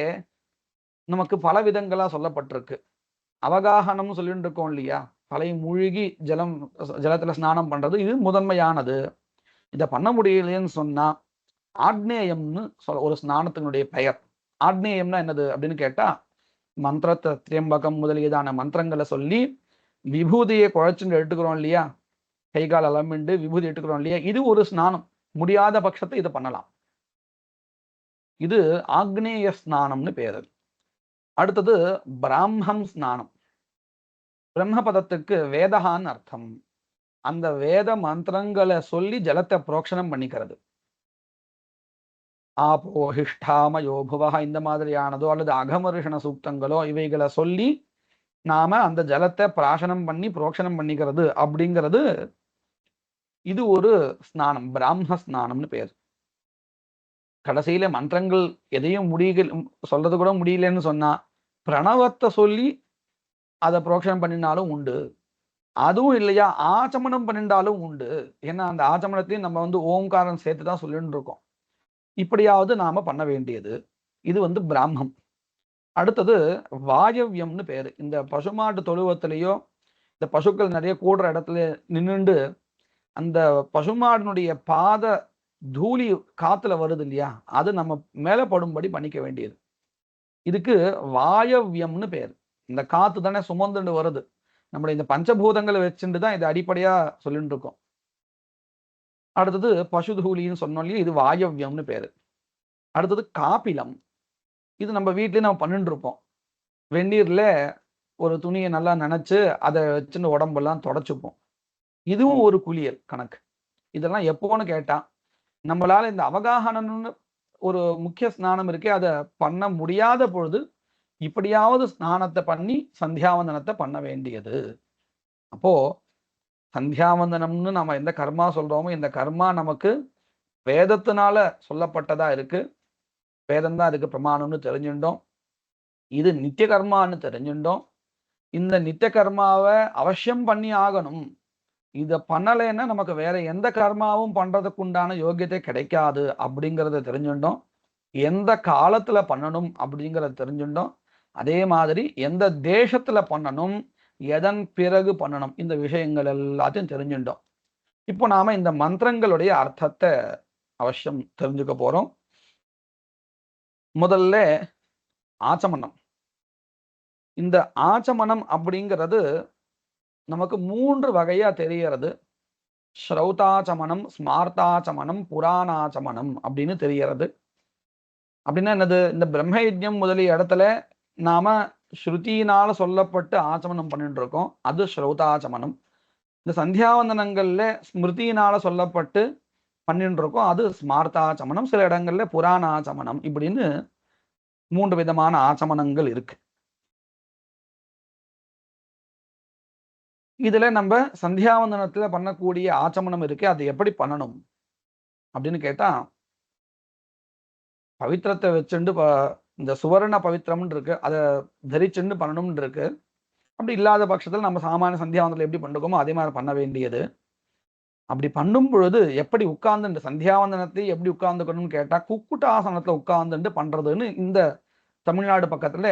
நமக்கு பல விதங்களா சொல்லப்பட்டிருக்கு. அவகாகனம் சொல்லிட்டு இருக்கோம் இல்லையா, பழைய மூழ்கி ஜலத்துல ஸ்நானம் பண்றது, இது முதன்மையானது. இதை பண்ண முடியலைன்னு சொன்னா ஆக்னேயம்னு ஒரு ஸ்நானத்தினுடைய பெயர். ஆக்னேயம்னா என்னது அப்படின்னு கேட்டா, மந்திரத்தை திரியம்பகம் முதலியதான மந்திரங்களை சொல்லி விபூதியை குழைச்சுட்டு எடுத்துக்கிறோம் இல்லையா, கைகால் அலம்பிண்டு விபூதி எடுத்துக்கிறோம் இல்லையா, இது ஒரு ஸ்நானம். முடியாத பட்சத்தை இதை பண்ணலாம். இது ஆக்னேய ஸ்நானம்னு பேரு. அடுத்தது பிராமம் ஸ்நானம். பிரம்ம பதத்துக்கு வேதகான்னு அர்த்தம். அந்த வேத மந்திரங்களை சொல்லி ஜலத்தை புரோக்ஷனம் பண்ணிக்கிறது. ஆபோ ஹிஷ்டாமயோ புவஹ, இந்த மாதிரியானதோ அல்லது அகமருஷண சூக்தங்களோ இவைகளை சொல்லி நாம அந்த ஜலத்தை பிராசனம் பண்ணி புரோக்ஷனம் பண்ணிக்கிறது அப்படிங்கிறது இது ஒரு ஸ்நானம், பிராம ஸ்நானம்னு பேர். கடைசியில மந்திரங்கள் எதையும் சொல்றது கூட முடியலன்னு சொன்னா பிரணவத்தை சொல்லி அதை புரோக்ஷனம் பண்ணினாலும் உண்டு. அதுவும் இல்லையா, ஆச்சமனம் பண்ணிட்டாலும் உண்டு. ஏன்னா அந்த ஆச்சமனத்தையும் நம்ம ஓம்காரம் சேர்த்து தான் சொல்லிட்டு இருக்கோம். இப்படியாவது நாம பண்ண வேண்டியது. இது பிராமம். அடுத்தது வாயவ்யம்னு பேரு. இந்த பசுமாட்டு தொழுவத்திலேயோ இந்த பசுக்கள் நிறைய கூடுற இடத்துல நின்றுண்டு அந்த பசுமாடினுடைய பாத தூளி காத்துல வருது இல்லையா, அது நம்ம மேல படும்படி பண்ணிக்க வேண்டியது. இதுக்கு வாயவ்யம்னு பேர். இந்த காத்து தானே சுமந்துண்டு வருது, நம்மளை இந்த பஞ்சபூதங்களை வச்சுட்டு தான் இது அடிப்படையா சொல்லிட்டு இருக்கோம். அடுத்தது பசுதூளின்னு சொன்னோம் இல்லையா, இது வாயவ்யம்னு பேரு. அடுத்தது காப்பிலம். இது நம்ம வீட்லயே நம்ம பண்ணிட்டு இருப்போம். வெந்நீர்ல ஒரு துணியை நல்லா நனைச்சு அதை வச்சுன்னு உடம்பெல்லாம் தொடச்சுப்போம். இதுவும் ஒரு குளியல் கணக்கு. இதெல்லாம் எப்போன்னு கேட்டா, நம்மளால இந்த அவகாகனம்னு ஒரு முக்கிய ஸ்நானம் இருக்கே, அதை பண்ண முடியாத பொழுது இப்படியாவது ஸ்நானத்தை பண்ணி சந்தியாவந்தனத்தை பண்ண வேண்டியது. அப்போ சந்தியாவந்தனம்னு நம்ம எந்த கர்மா சொல்றோமோ, இந்த கர்மா நமக்கு வேதத்தினால சொல்லப்பட்டதா இருக்கு. வேதம் தான் அதுக்கு பிரமாணம்னு தெரிஞ்சுட்டோம். இது நித்திய கர்மான்னு தெரிஞ்சுட்டோம். இந்த நித்திய கர்மாவை அவசியம் பண்ணி ஆகணும். இதை பண்ணலைன்னா நமக்கு வேற எந்த கர்மாவும் பண்றதுக்கு உண்டான யோகியத்தை கிடைக்காது அப்படிங்கிறத தெரிஞ்சுட்டோம். எந்த காலத்துல பண்ணணும் அப்படிங்கிறத தெரிஞ்சுட்டோம். அதே மாதிரி எந்த தேசத்துல பண்ணணும், எதன் பிறகு பண்ணணும், இந்த விஷயங்கள் எல்லாத்தையும் தெரிஞ்சுட்டோம். இப்போ நாம இந்த மந்திரங்களுடைய அர்த்தத்தை அவசியம் தெரிஞ்சுக்க போறோம். முதல்ல ஆச்சமனம். இந்த ஆச்சமனம் அப்படிங்கிறது நமக்கு 3 வகையா தெரியறது. ஸ்ரௌதாச்சமனம், ஸ்மார்த்தாச்சமனம், புராணாச்சமனம் அப்படின்னு தெரியறது. அப்படின்னா என்னது? இந்த பிரம்ம யஜ்ஞம் முதலிய இடத்துல நாம ஸ்ருதியினால சொல்லப்பட்டு ஆச்சமனம் பண்ணிட்டு இருக்கோம். அது ஸ்ரௌதாச்சமனம். இந்த சந்தியாவந்தனங்கள்ல ஸ்மிருதியினால சொல்லப்பட்டு பண்ணிட்டு இருக்கோம். அது ஸ்மார்த்தாச்சமனம். சில இடங்கள்ல புராணாச்சமனம் இப்படின்னு 3 விதமான ஆச்சமனங்கள் இருக்கு. இதுல நம்ம சந்தியாவந்தனத்துல பண்ணக்கூடிய ஆச்சமனம் இருக்கு. அது எப்படி பண்ணணும் அப்படின்னு கேட்டா, பவித்திரத்தை வச்சுண்டு இந்த சுவர்ண பவித்திரம்னு இருக்கு. அதை தரிச்சுண்டு பண்ணணும்னு இருக்கு. அப்படி இல்லாத பட்சத்தில் நம்ம சாமானிய சந்தியாவந்தனத்தில் எப்படி பண்ணுறோமோ அதே மாதிரி பண்ண வேண்டியது. அப்படி பண்ணும் பொழுது எப்படி உட்கார்ந்துட்டு சந்தியாவந்தனத்தை எப்படி உட்கார்ந்துக்கணும்னு கேட்டா, குக்குட்டாசனத்துல உட்கார்ந்துட்டு பண்றதுன்னு இந்த தமிழ்நாடு பக்கத்துல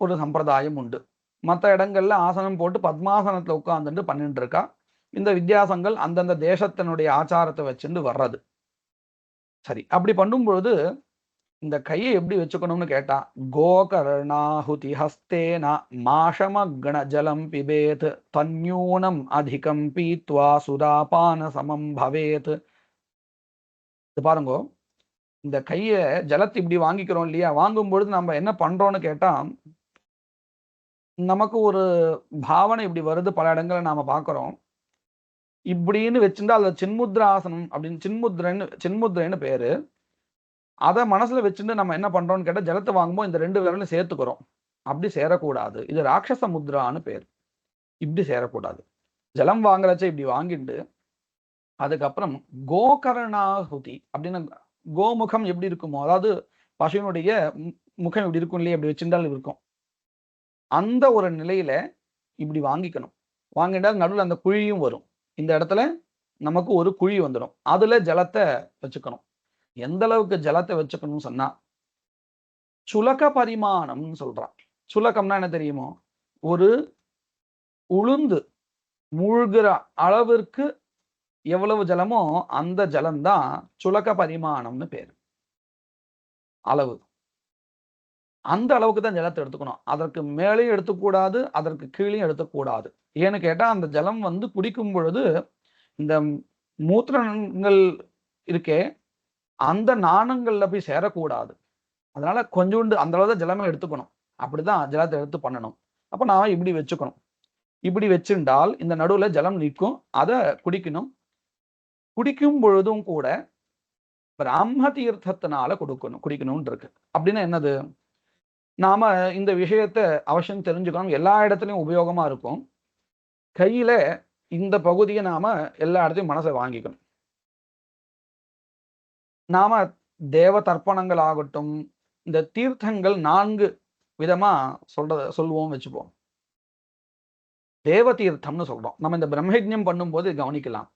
ஒரு சம்பிரதாயம் உண்டு. மற்ற இடங்கள்ல ஆசனம் போட்டு பத்மாசனத்துல உட்கார்ந்துட்டு பண்ணிட்டு இருக்கா. இந்த வித்தியாசங்கள் அந்தந்த தேசத்தினுடைய ஆச்சாரத்தை வச்சுட்டு வர்றது. சரி, அப்படி பண்ணும் பொழுது இந்த கையை எப்படி வச்சுக்கணும்னு கேட்டா, கோகர்ணாஹுதி ஹஸ்தேன மாஷமக்ன ஜலம் பிபேத் தன்யூனம் அதிகம் பீத்வா சுராபான சமம் பவேத். இது பாருங்க, இந்த கையை ஜலத்தை இப்படி வாங்கிக்கிறோம் இல்லையா? வாங்கும் பொழுது நம்ம என்ன பண்றோம்னு கேட்டா, நமக்கு ஒரு பாவனை இப்படி வருது. பல இடங்கள்ல நாம பார்க்கிறோம். இப்படின்னு வச்சுட்டா அதுல சின்முத்ராசனம் அப்படின்னு சின்முத்ரைன்னு பேரு. அதை மனசுல வச்சுட்டு நம்ம என்ன பண்றோம்னு கேட்டா, ஜலத்தை வாங்கும்போது இந்த 2 விரலையும் சேர்த்துக்கிறோம். அப்படி சேரக்கூடாது. இது ராட்சச முத்ரான்னு பேர். இப்படி சேரக்கூடாது. ஜலம் வாங்குறச்ச இப்படி வாங்கிட்டு அதுக்கப்புறம் கோகர்ணாஹுதி அப்படின்னு, கோமுகம் எப்படி இருக்குமோ, அதாவது பசுவினுடைய முகம் இப்படி இருக்கும் இல்லையா, இப்படி வச்சுட்டால் இருக்கும். அந்த ஒரு நிலையில இப்படி வாங்கிக்கணும். வாங்கிட்டால் நடுவில் அந்த குழியும் வரும். இந்த இடத்துல நமக்கு ஒரு குழி வந்துடும். அதுல ஜலத்தை வச்சுக்கணும். எந்த அளவுக்கு ஜலத்தை வச்சுக்கணும்னு சொன்னா, சுலக பரிமாணம்னு சொல்றான். சுலகம்னா என்ன தெரியுமோ? ஒரு உளுந்து மூழ்கிற அளவிற்கு எவ்வளவு ஜலமோ அந்த ஜலம்தான் சுலக பரிமாணம்னு பேரு. அளவு. அந்த அளவுக்கு தான் ஜலத்தை எடுத்துக்கணும். அதற்கு மேலேயும் எடுத்துக்கூடாது, அதற்கு கீழேயும் எடுத்துக்கூடாது. ஏன்னு கேட்டா, அந்த ஜலம் வந்து குடிக்கும் பொழுது இந்த மூத்திரங்கள் இருக்கே, அந்த நாணங்கள்ல போய் சேரக்கூடாது. அதனால கொஞ்சோண்டு அந்த அளவு தான் ஜலமே எடுத்துக்கணும். அப்படிதான் ஜலத்தை எடுத்து பண்ணணும். அப்ப நான் இப்படி வச்சுக்கணும். இப்படி வச்சுண்டால் இந்த நடுவுல ஜலம் நிற்கும். அதை குடிக்கணும். குடிக்கும் பொழுதும் கூட பிராம தீர்த்தத்தினால குடிக்கணும்னு இருக்கு. அப்படின்னா என்னது? நாம இந்த விஷயத்த அவசியம் தெரிஞ்சுக்கணும். எல்லா இடத்துலையும் உபயோகமா இருக்கும். கையில இந்த பகுதியை நாம எல்லா இடத்தையும் மனசை வாங்கிக்கணும். நாம தேவ தர்ப்பணங்கள் ஆகட்டும், இந்த தீர்த்தங்கள் 4 விதமா சொல்லுவோம் வச்சுப்போம். தேவ தீர்த்தம்னு சொல்றோம். நம்ம இந்த பிரம்மயஜ்ஞம் பண்ணும்போது கவனிக்கலாம்.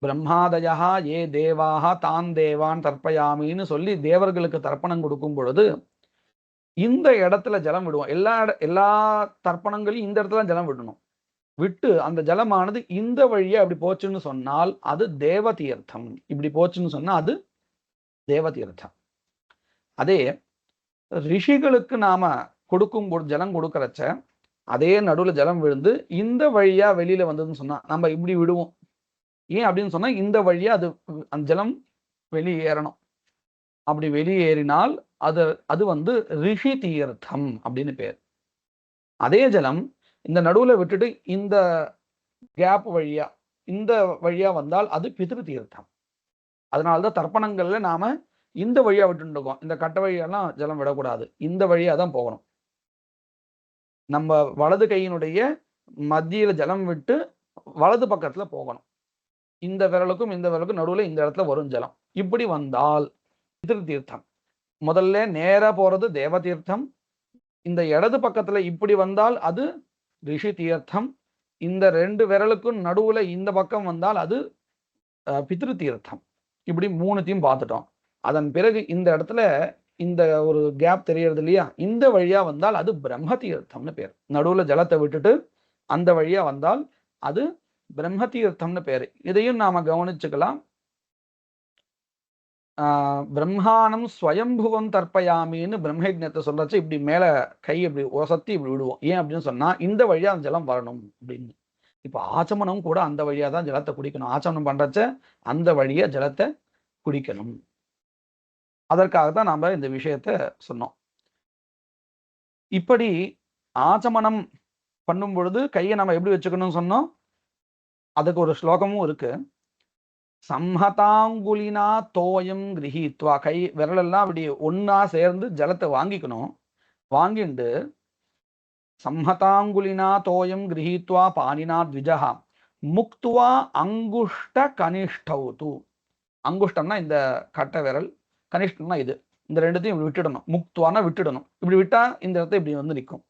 பிரம்மாதயா ஏ தேவாக தான் தேவான் தர்ப்பயாமின்னு சொல்லி தேவர்களுக்கு தர்ப்பணம் கொடுக்கும் பொழுது இந்த இடத்துல ஜலம் விடுவோம். எல்லா தர்ப்பணங்களையும் இந்த இடத்துல ஜலம் விடணும். விட்டு அந்த ஜலமானது இந்த வழியா அப்படி போச்சுன்னு சொன்னால் அது தேவ தீர்த்தம். இப்படி போச்சுன்னு சொன்னா அது தேவ தீர்த்தம். அதே ரிஷிகளுக்கு நாம கொடுக்கும் ஜலம் கொடுக்கறச்ச அதே நடுவுல ஜலம் விழுந்து இந்த வழியா வெளியில வந்ததுன்னு சொன்னா நம்ம இப்படி விடுவோம். ஏன் அப்படின்னு சொன்னா இந்த வழியா அந்த ஜலம் வெளியேறணும். அப்படி வெளியேறினால் அது வந்து ரிஷி தீர்த்தம் அப்படின்னு பேர். அதே ஜலம் இந்த நடுவுல விட்டுட்டு இந்த கேப் வழியா இந்த வழியா வந்தால் அது பித்ரு தீர்த்தம். அதனால்தான் தர்ப்பணங்கள்ல நாம இந்த வழியா விட்டு இருக்கோம். இந்த கட்ட வழியெல்லாம் ஜலம் விடக்கூடாது. இந்த வழியா தான் போகணும். நம்ம வலது கையினுடைய மத்தியில ஜலம் விட்டு வலது பக்கத்துல போகணும். இந்த விரலுக்கும் இந்த விரலுக்கும் நடுவுல இந்த இடத்துல வரும் ஜலம். இப்படி வந்தால் பித்ரு தீர்த்தம். முதல்ல நேரா போறது தேவ தீர்த்தம். இந்த இடது பக்கத்துல இப்படி வந்தால் அது ரிஷி தீர்த்தம். இந்த 2 விரலுக்கும் நடுவுல இந்த பக்கம் வந்தால் அது பித்ரு தீர்த்தம். இப்படி 3த்தையும் பார்த்துட்டோம். அதன் பிறகு இந்த இடத்துல இந்த ஒரு கேப் தெரியறது இல்லையா, இந்த வழியா வந்தால் அது பிரம்ம தீர்த்தம்னு பேர். நடுவுல ஜலத்தை விட்டுட்டு அந்த வழியா வந்தால் அது பிரம்ம தீர்த்தம்னு பேரு. இதையும் நாம கவனிச்சுக்கலாம். பிரம்மாணம் ஸ்வயம்புவம் தர்ப்பயாமின்னு பிரம்மயஜ்ஞத்தை சொல்றச்சு இப்படி மேல கை இப்படி ஒசத்தி இப்படி விடுவோம். ஏன் அப்படின்னு சொன்னா இந்த வழியா அந்த ஜலம் வரணும் அப்படின்னு. இப்ப ஆச்சமனம் கூட அந்த வழியா தான் ஜலத்தை குடிக்கணும். ஆச்சமனம் பண்றச்ச அந்த வழியா ஜலத்தை குடிக்கணும். அதற்காக தான் நாம இந்த விஷயத்த சொன்னோம். இப்படி ஆச்சமனம் பண்ணும் பொழுது கையை நம்ம எப்படி வச்சுக்கணும்னு சொன்னோம். அதுக்கு ஒரு ஸ்லோகமும் இருக்கு. சம்ஹதாங்குலினா தோயம் கிரகித்வா, கை விரலெல்லாம் அப்படி ஒன்னா சேர்ந்து ஜலத்தை வாங்கிக்கணும். வாங்கிண்டு சம்ஹதாங்குலினா தோயம் கிரகித்வா பாணினா த்விஜஹா முக்துவா அங்குஷ்ட கனிஷ்டௌது. அங்குஷ்டம்னா இந்த கட்டை விரல், கனிஷ்டம்னா இது. இந்த ரெண்டுத்தையும் இப்படி விட்டுடணும். முக்துவானா விட்டுடணும். இப்படி விட்டா இந்த இடத்த இப்படி வந்து நிற்கும்.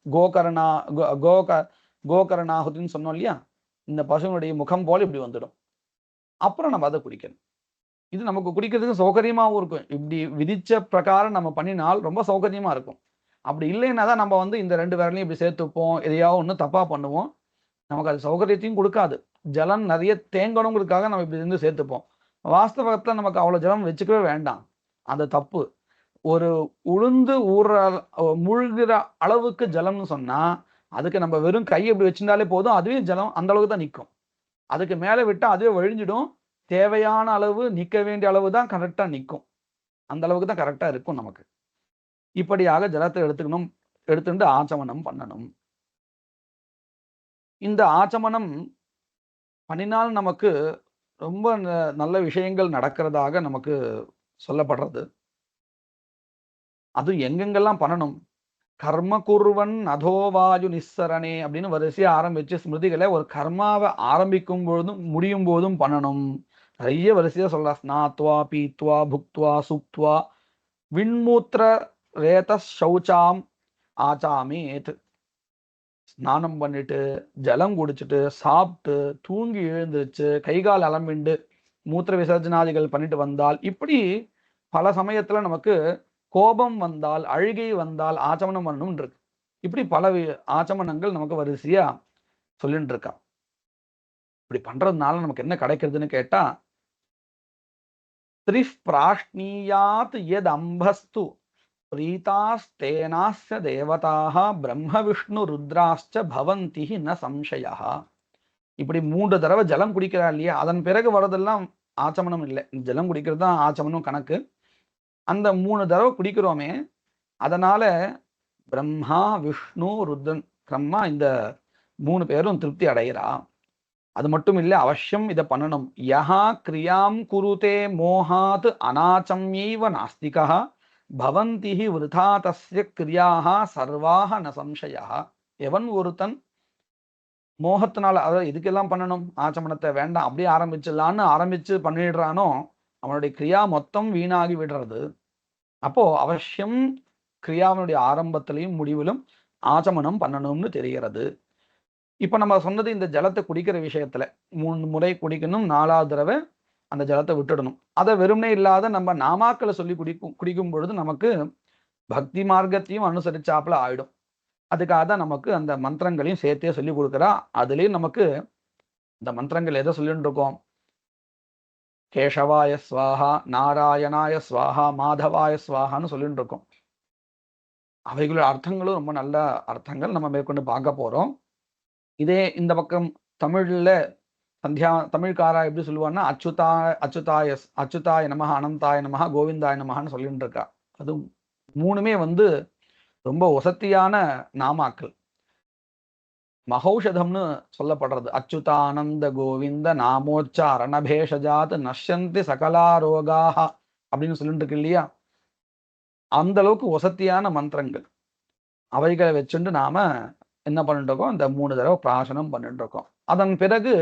கோகரணாகுதின்னு சொன்னோம் இல்லையா, இந்த பசுனுடைய முகம் போல இப்படி வந்துடும். அப்புறம் நம்ம அதை குடிக்கணும். இது நமக்கு குடிக்கிறதுக்கு சௌகரியமாகவும் இருக்கும். இப்படி விதிச்ச பிரகாரம் நம்ம பண்ணினால் ரொம்ப சௌகரியமா இருக்கும். அப்படி இல்லைன்னா தான் நம்ம வந்து இந்த ரெண்டு விரலையும் இப்படி சேர்த்துப்போம், எதையாவது ஒன்று தப்பா பண்ணுவோம். நமக்கு அது சௌகரியத்தையும் கொடுக்காது. ஜலம் நிறைய தேங்கணுங்கிறதுக்காக நம்ம இப்படி இருந்து சேர்த்துப்போம். வாஸ்தவத்தில் நமக்கு அவ்வளோ ஜலம் வச்சுக்கவே வேண்டாம். அந்த தப்பு. ஒரு உளுந்து முழுகிற அளவுக்கு ஜலம்னு சொன்னா அதுக்கு நம்ம வெறும் கையை இப்படி வச்சிருந்தாலே போதும். அதுவே ஜலம் அந்த அளவுக்கு தான் நிற்கும். அதுக்கு மேலே விட்டால் அதுவே வழிஞ்சிடும். தேவையான அளவு, நிற்க வேண்டிய அளவு தான் கரெக்டாக நிற்கும். அந்த அளவுக்கு தான் கரெக்டாக இருக்கும் நமக்கு. இப்படியாக ஜலத்தை எடுத்துட்டு ஆச்சமனம் பண்ணணும். இந்த ஆச்சமனம் பண்ணினால் நமக்கு ரொம்ப நல்ல விஷயங்கள் நடக்கிறதாக நமக்கு சொல்லப்படுறது. அது எங்கெங்கெல்லாம் பண்ணணும். கர்ம குர்வன் அதோவாயு நிஸ்ஸரணே அப்படின்னு வரிசையா ஆரம்பிச்சு ஸ்மிருதிகளை ஒரு கர்மாவை ஆரம்பிக்கும் பொழுதும் முடியும் போதும் பண்ணணும். நிறைய வரிசையா சொல்லலாம். ஸ்நாத்வா பீத்வா புக்த்வா சுக்த்வா விண்மூத்திர ரேத சௌச்சாம் ஆச்சாமேத். ஸ்நானம் பண்ணிட்டு ஜலம் குடிச்சிட்டு சாப்பிட்டு தூங்கி எழுந்திருச்சு கைகால் அலம்பிண்டு மூத்திர விசர்ஜனாதிகள் பண்ணிட்டு வந்தால், இப்படி பல சமயத்துல நமக்கு கோபம் வந்தால், அழுகை வந்தால் ஆச்சமனம் பண்ணணும் இருக்கு. இப்படி பல ஆச்சமனங்கள் நமக்கு வரிசையா சொல்லிட்டு இருக்கா. இப்படி பண்றதுனால நமக்கு என்ன கிடைக்கிறதுன்னு கேட்டா, திரிப்ராஷ்ணீயாத் யத் அம்பஸ்து பிரீதாஸ்தேனாஸ்ய தேவதாக பிரம்ம விஷ்ணு ருத்ராஸ்ச பவந்தி ந சம்சயः. இப்படி 3 தடவை ஜலம் குடிக்கிறா இல்லையா, அதன் பிறகு வரதெல்லாம் ஆச்சமனம் இல்லை. ஜலம் குடிக்கிறது தான் ஆச்சமனம் கணக்கு. அந்த 3 தடவை குடிக்கிறோமே, அதனால பிரம்மா விஷ்ணு ருத்ரன் பிரம்மா இந்த 3 பேரும் திருப்தி அடைகிறா. அது மட்டும் இல்லை, அவசியம் இதை பண்ணணும். யஹா கிரியாம் குருதே மோகாத் அநாச்சம்யைவ நாஸ்திகா பவந்தி விருதா தஸ்ய கிரியாக சர்வாக ந சம்சயः. எவன் ஒருத்தன் மோகத்தினால, அதாவது இதுக்கெல்லாம் பண்ணணும் ஆச்சமனத்தை வேண்டாம் அப்படியே ஆரம்பிச்சிடலான்னு ஆரம்பிச்சு பண்ணிடுறானோ, அவனுடைய கிரியா மொத்தம் வீணாகி விடுறது. அப்போ அவசியம் கிரியாவினுடைய ஆரம்பத்திலையும் முடிவிலும் ஆச்சமனம் பண்ணணும்னு தெரிகிறது. இப்ப நம்ம சொன்னது இந்த ஜலத்தை குடிக்கிற விஷயத்துல 3 முறை குடிக்கணும், 4வது தடவை அந்த ஜலத்தை விட்டுடணும். அதை வெறுமனே இல்லாத நம்ம நாமாக்களை சொல்லி குடிக்கும் பொழுது நமக்கு பக்தி மார்க்கத்தையும் அனுசரிச்சாப்புல ஆயிடும். அதுக்காக தான் நமக்கு அந்த மந்திரங்களையும் சேர்த்தே சொல்லி கொடுக்குறா. அதுலயும் நமக்கு இந்த மந்திரங்கள் எதை சொல்லிட்டு இருக்கோம். கேசவாய ஸ்வாஹா, நாராயணாய ஸ்வாஹா, மாதவாய ஸ்வாஹான்னு சொல்லிட்டு இருக்கோம். அவைகளோட அர்த்தங்களும் ரொம்ப நல்ல அர்த்தங்கள் நம்ம மேற்கொண்டு பார்க்க போறோம். இதே இந்த பக்கம் தமிழ்ல தமிழ்காரா எப்படி சொல்லுவான்னா, அச்சுதாய நமஹ, அனந்தாய நமஹ, கோவிந்தாய நமஹன்னு சொல்லிட்டு இருக்கா. அது 3மே வந்து ரொம்ப வசத்தியான நாமாக்கள். மகௌஷதம்னு சொல்லப்படுறது. அச்சுதானந்த கோவிந்த நாமோச்சாரண பேஷஜாத் நஷ்யந்தி சகலாரோகாஹ அப்படின்னு சொல்லிட்டு இருக்கு இல்லையா. அந்த அளவுக்கு வசத்தியான மந்திரங்கள். அவைகளை வச்சுட்டு நாம என்ன பண்ணிட்டு இருக்கோம், இந்த 3 தடவை பிராசனம் பண்ணிட்டு இருக்கோம். அதன் பிறகு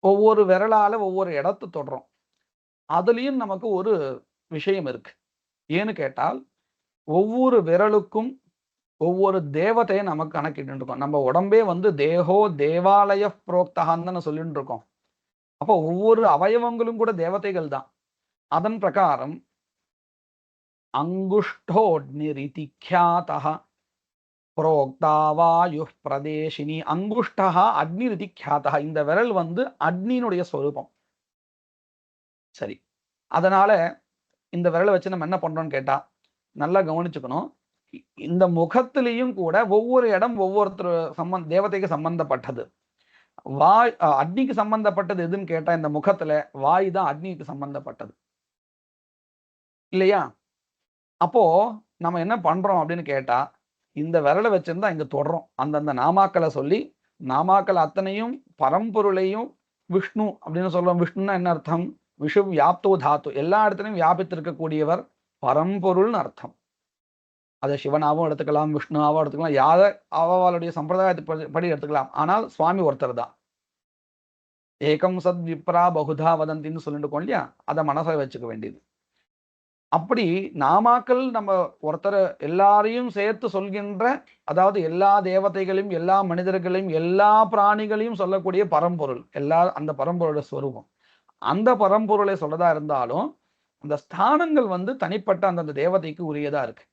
ஒவ்வொரு விரலால ஒவ்வொரு இடத்தை தொடுறோம். அதுலயும் நமக்கு ஒரு விஷயம் இருக்கு. ஏன்னு கேட்டால், ஒவ்வொரு விரலுக்கும் ஒவ்வொரு தேவதையை நமக்கு கணக்கிட்டு இருக்கோம். நம்ம உடம்பே வந்து தேகோ தேவாலய புரோக்தகான்னு சொல்லிட்டு இருக்கோம். அப்போ ஒவ்வொரு அவயவங்களும் கூட தேவதைகள் தான். அதன் பிரகாரம் அங்குஷ்டோக்னிரிதி க்யாதஹ புரோக்தா வாயுः பிரதேசினி. அங்குஷ்டஹ அக்னிரிதி க்யாதஹ. இந்த விரல் வந்து அக்னியினுடைய ஸ்வரூபம். சரி, அதனால இந்த விரலை வச்சு நம்ம என்ன பண்றோம்னு கேட்டா நல்லா கவனிச்சுக்கணும். இந்த முகத்திலையும் கூட ஒவ்வொரு இடம் ஒவ்வொருத்தர் தேவதைக்கு சம்பந்தப்பட்டது. வாய் அக்னிக்கு சம்பந்தப்பட்டது எதுன்னு கேட்டா இந்த முகத்துல வாய் தான் அக்னிக்கு சம்பந்தப்பட்டது இல்லையா? அப்போ நம்ம என்ன பண்றோம் அப்படின்னு கேட்டா இந்த விரலை வச்சிருந்தா இங்க தொடறோம். அந்தந்த நாமாக்களை சொல்லி நாமாக்கள் அத்தனையும் பரம்பொருளையும் விஷ்ணு அப்படின்னு சொல்றோம். விஷ்ணுன்னா என்ன அர்த்தம்? விஷு வியாப்தோ தாத்து, எல்லா இடத்துலையும் வியாபித்திருக்கக்கூடியவர் பரம்பொருள்னு அர்த்தம். அதை சிவனாவும் எடுத்துக்கலாம், விஷ்ணுவாவும் எடுத்துக்கலாம், யார அவளுடைய சம்பிரதாயத்தை படி எடுத்துக்கலாம். ஆனால் சுவாமி ஒருத்தர் தான். ஏகம் சத் விப்ரா பகுதா வதந்தின்னு சொல்லிட்டு இருக்கோம் இல்லையா? அதை மனசை வச்சுக்க வேண்டியது. அப்படி நாமாக்கள் நம்ம ஒருத்தர் எல்லாரையும் சேர்த்து சொல்கின்ற, அதாவது எல்லா தேவதைகளையும் எல்லா மனிதர்களையும் எல்லா பிராணிகளையும் சொல்லக்கூடிய பரம்பொருள், அந்த பரம்பொருளோட ஸ்வரூபம். அந்த பரம்பொருளை சொல்லதா இருந்தாலும் அந்த ஸ்தானங்கள் தனிப்பட்ட அந்தந்த தேவதைக்கு உரியதா இருக்கு.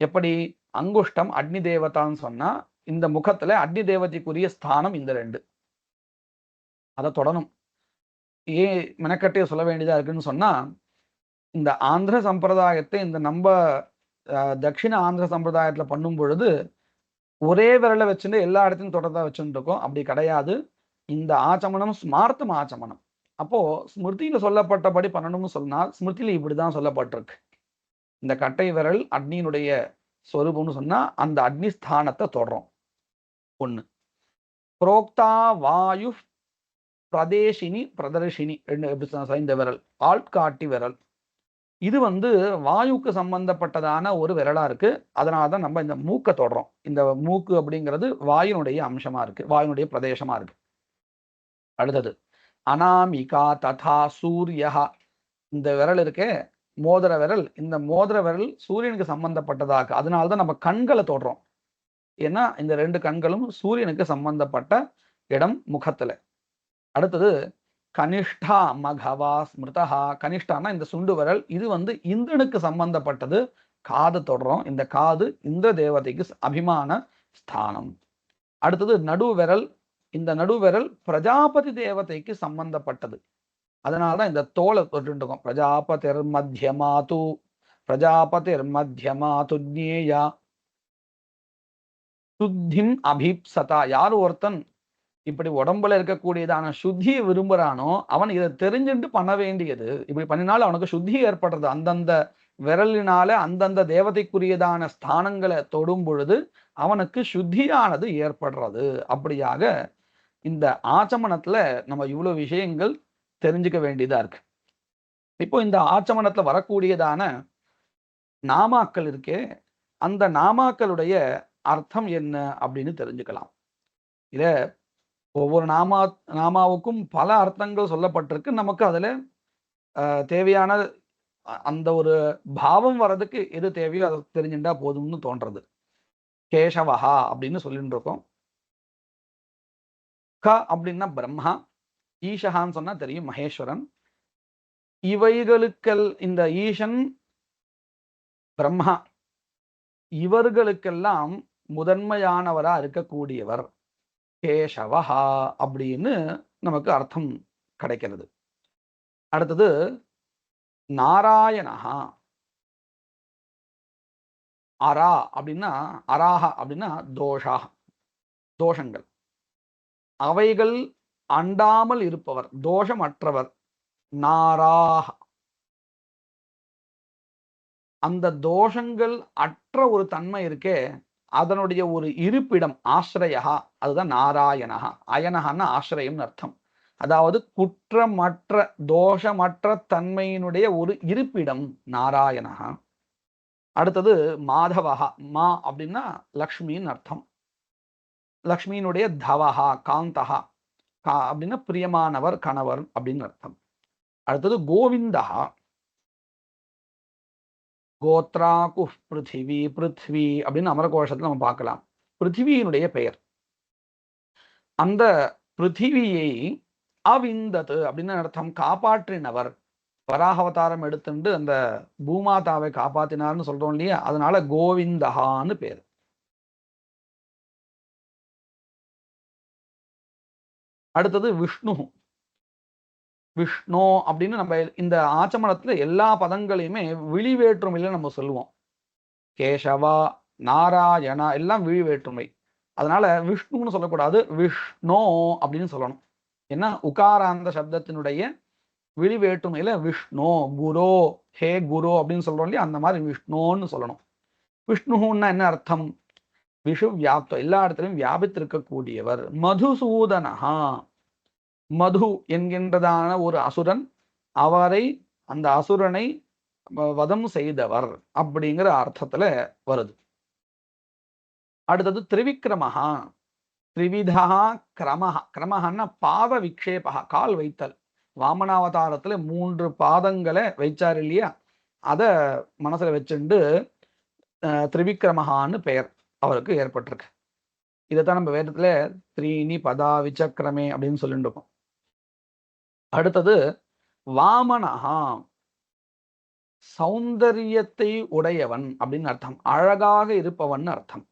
எப்படி? அங்குஷ்டம் அக்னி தேவதான்னு சொன்னா இந்த முகத்துல அக்னி தேவதைக்குரிய ஸ்தானம் இந்த 2. அதை தொடணும். ஏன் மெனக்கட்டே சொல்ல வேண்டியதா இருக்குன்னு சொன்னா, இந்த ஆந்திர சம்பிரதாயத்தை இந்த நம்ம தட்சிண ஆந்திர சம்பிரதாயத்துல பண்ணும் பொழுது ஒரே விரலை வச்சுட்டு எல்லா இடத்தையும் தொடர்ந்தா வச்சுட்டு இருக்கோம். அப்படி கிடையாது. இந்த ஆச்சமனம் ஸ்மார்த்தம் ஆச்சமனம். அப்போ ஸ்மிருதியில சொல்லப்பட்டபடி பண்ணணும்னு சொன்னால் ஸ்மிருதியில இப்படிதான் சொல்லப்பட்டிருக்கு. இந்த கட்டை விரல் அக்னியினுடைய ஸ்வரூபம்னு சொன்னா அந்த அக்னி ஸ்தானத்தை தொடரும். 1. புரோக்தா வாயு பிரதேசினி பிரதர்ஷினி இந்த விரல் ஆள்காட்டி விரல் இது வாயுக்கு சம்பந்தப்பட்டதான ஒரு விரலா இருக்கு. அதனாலதான் நம்ம இந்த மூக்கை தொடறோம். இந்த மூக்கு அப்படிங்கிறது வாயுனுடைய அம்சமா இருக்கு, வாயுனுடைய பிரதேசமா இருக்கு. அடுத்தது அனாமிகா ததா சூர்யா, இந்த விரல் இருக்கே மோதிர விரல், இந்த மோதிர விரல் சூரியனுக்கு சம்பந்தப்பட்டதாக, அதனால்தான் நம்ம கண்களை தொடறோம். ஏன்னா இந்த 2 கண்களும் சூரியனுக்கு சம்பந்தப்பட்ட இடம் முகத்துல. அடுத்தது கனிஷ்டா மகவா ஸ்மிருதா, கனிஷ்டானா இந்த சுண்டு விரல், இது இந்திரனுக்கு சம்பந்தப்பட்டது. காது தொடரும். இந்த காது இந்திர தேவதைக்கு அபிமான ஸ்தானம். அடுத்தது நடுவிரல், இந்த நடுவிரல் பிரஜாபதி தேவதைக்கு சம்பந்தப்பட்டது. அதனாலதான் இந்த தோலை தொட்டுருக்கோம். பிரஜாபதிர் மத்தியமாது, பிரஜாபதிர் மத்தியமாது ஜ்ஞேயா சுத்திம் அபீப்சதா. யார் ஒருத்தன் இப்படி உடம்புல இருக்கக்கூடியதான சுத்தியை விரும்புறானோ அவன் இதை தெரிஞ்சுட்டு பண்ண வேண்டியது. இப்படி பண்ணினாலும் அவனுக்கு சுத்தி ஏற்படுறது. அந்தந்த விரலினால அந்தந்த தேவதைக்குரியதான ஸ்தானங்களை தொடும் பொழுது அவனுக்கு சுத்தியானது ஏற்படுறது. அப்படியாக இந்த ஆச்சமனத்துல நம்ம இவ்வளவு விஷயங்கள் தெரிஞ்சுக்க வேண்டியதா இருக்கு. இப்போ இந்த ஆச்சமனத்துல வரக்கூடியதான நாமாக்கள் இருக்கே, அந்த நாமாக்களுடைய அர்த்தம் என்ன அப்படின்னு தெரிஞ்சுக்கலாம். இத ஒவ்வொரு நாமாவுக்கும் பல அர்த்தங்கள் சொல்லப்பட்டிருக்கு. நமக்கு அதுல தேவையான அந்த ஒரு பாவம் வர்றதுக்கு எது தேவையோ அதை தெரிஞ்சுட்டா போதும்னு தோன்றது. கேசவஹா அப்படின்னு சொல்லிட்டு இருக்கோம். க அப்படின்னா பிரம்மா, ஈஷஹான்னு சொன்னா தெரியும் மகேஸ்வரன். இவைகளுக்கெல் இந்த ஈசன் பிரம்மா இவர்களுக்கெல்லாம் முதன்மையானவரா இருக்கக்கூடியவர் கேசவஹா அப்படின்னு நமக்கு அர்த்தம் கிடைக்கிறது. அடுத்தது நாராயணஹா. அரா அப்படின்னா அராஹா அப்படின்னா தோஷா, தோஷங்கள். அவைகள் அண்டாமல் இருப்பவர், தோஷமற்றவர். நாராஹ, அந்த தோஷங்கள் அற்ற ஒரு தன்மை இருக்கே அதனுடைய ஒரு இருப்பிடம் ஆசிரயா, அதுதான் நாராயணஹா. அயனஹான்னா ஆசிரயம்னு அர்த்தம். அதாவது குற்றமற்ற தோஷமற்ற தன்மையினுடைய ஒரு இருப்பிடம் நாராயணஹா. அடுத்தது மாதவஹா. மா அப்படின்னா லக்ஷ்மின்னு அர்த்தம். லக்ஷ்மியினுடைய தவஹா காந்தஹா, அப்படின்னா பிரியமானவர் கணவர் அப்படின்னு அர்த்தம். அடுத்தது கோவிந்தஹா. கோத்ராகு பிருத்திவி, பிருத்வி அப்படின்னு அமரகோஷத்துல நம்ம பார்க்கலாம். பிருத்திவியினுடைய பெயர். அந்த பிருத்திவியை அவிந்தது அப்படின்னு அர்த்தம், காப்பாற்றினவர். வராகவதாரம் எடுத்துட்டு அந்த பூமாதாவை காப்பாத்தினார்னு சொல்றோம் இல்லையா, அதனால கோவிந்தஹான்னு பேர். அடுத்தது விஷ்ணு. விஷ்ணு அப்படின்னு நம்ம இந்த ஆச்சமனத்துல எல்லா பதங்களையுமே விழி வேற்றுமையில நம்ம சொல்லுவோம். கேசவா, நாராயணா எல்லாம் விழி வேற்றுமை. அதனால விஷ்ணுன்னு சொல்லக்கூடாது, விஷ்ணு அப்படின்னு சொல்லணும். ஏன்னா உகாராந்த சப்தத்தினுடைய விழி வேற்றுமையில விஷ்ணு, குரு, ஹே குரு அப்படின்னு சொல்றோம் இல்லையா, அந்த மாதிரி விஷ்ணுன்னு சொல்லணும். விஷ்ணுன்னா என்ன அர்த்தம்? விஷு வியாப்தம், எல்லா இடத்திலும் வியாபித்திருக்கக்கூடியவர். மதுசூதனஹா, மது என்கின்றதான ஒரு அசுரன், அவரை அந்த அசுரனை வதம் செய்தவர் அப்படிங்கிற அர்த்தத்துல வருது. அடுத்தது திரிவிக்ரமஹா, திரிவிதா கிரமஹா, கிரமஹன்னா பாத விக்ஷேபா, கால் வைத்தல். வாமனாவதாரத்துல 3 பாதங்களை வைச்சார் இல்லையா, அத மனசுல வச்சுண்டு திரிவிக்ரமஹான்னு பெயர் அவருக்கு ஏற்பட்டிருக்கு. இதைத்தான் நம்ம வேதத்துல த்ரீனி பதா விசக்கிரமே அப்படின்னு சொல்லிட்டு இருக்கோம். அடுத்தது வாமனஹா, சௌந்தரியத்தை உடையவன் அப்படின்னு அர்த்தம், அழகாக இருப்பவன் அர்த்தம்.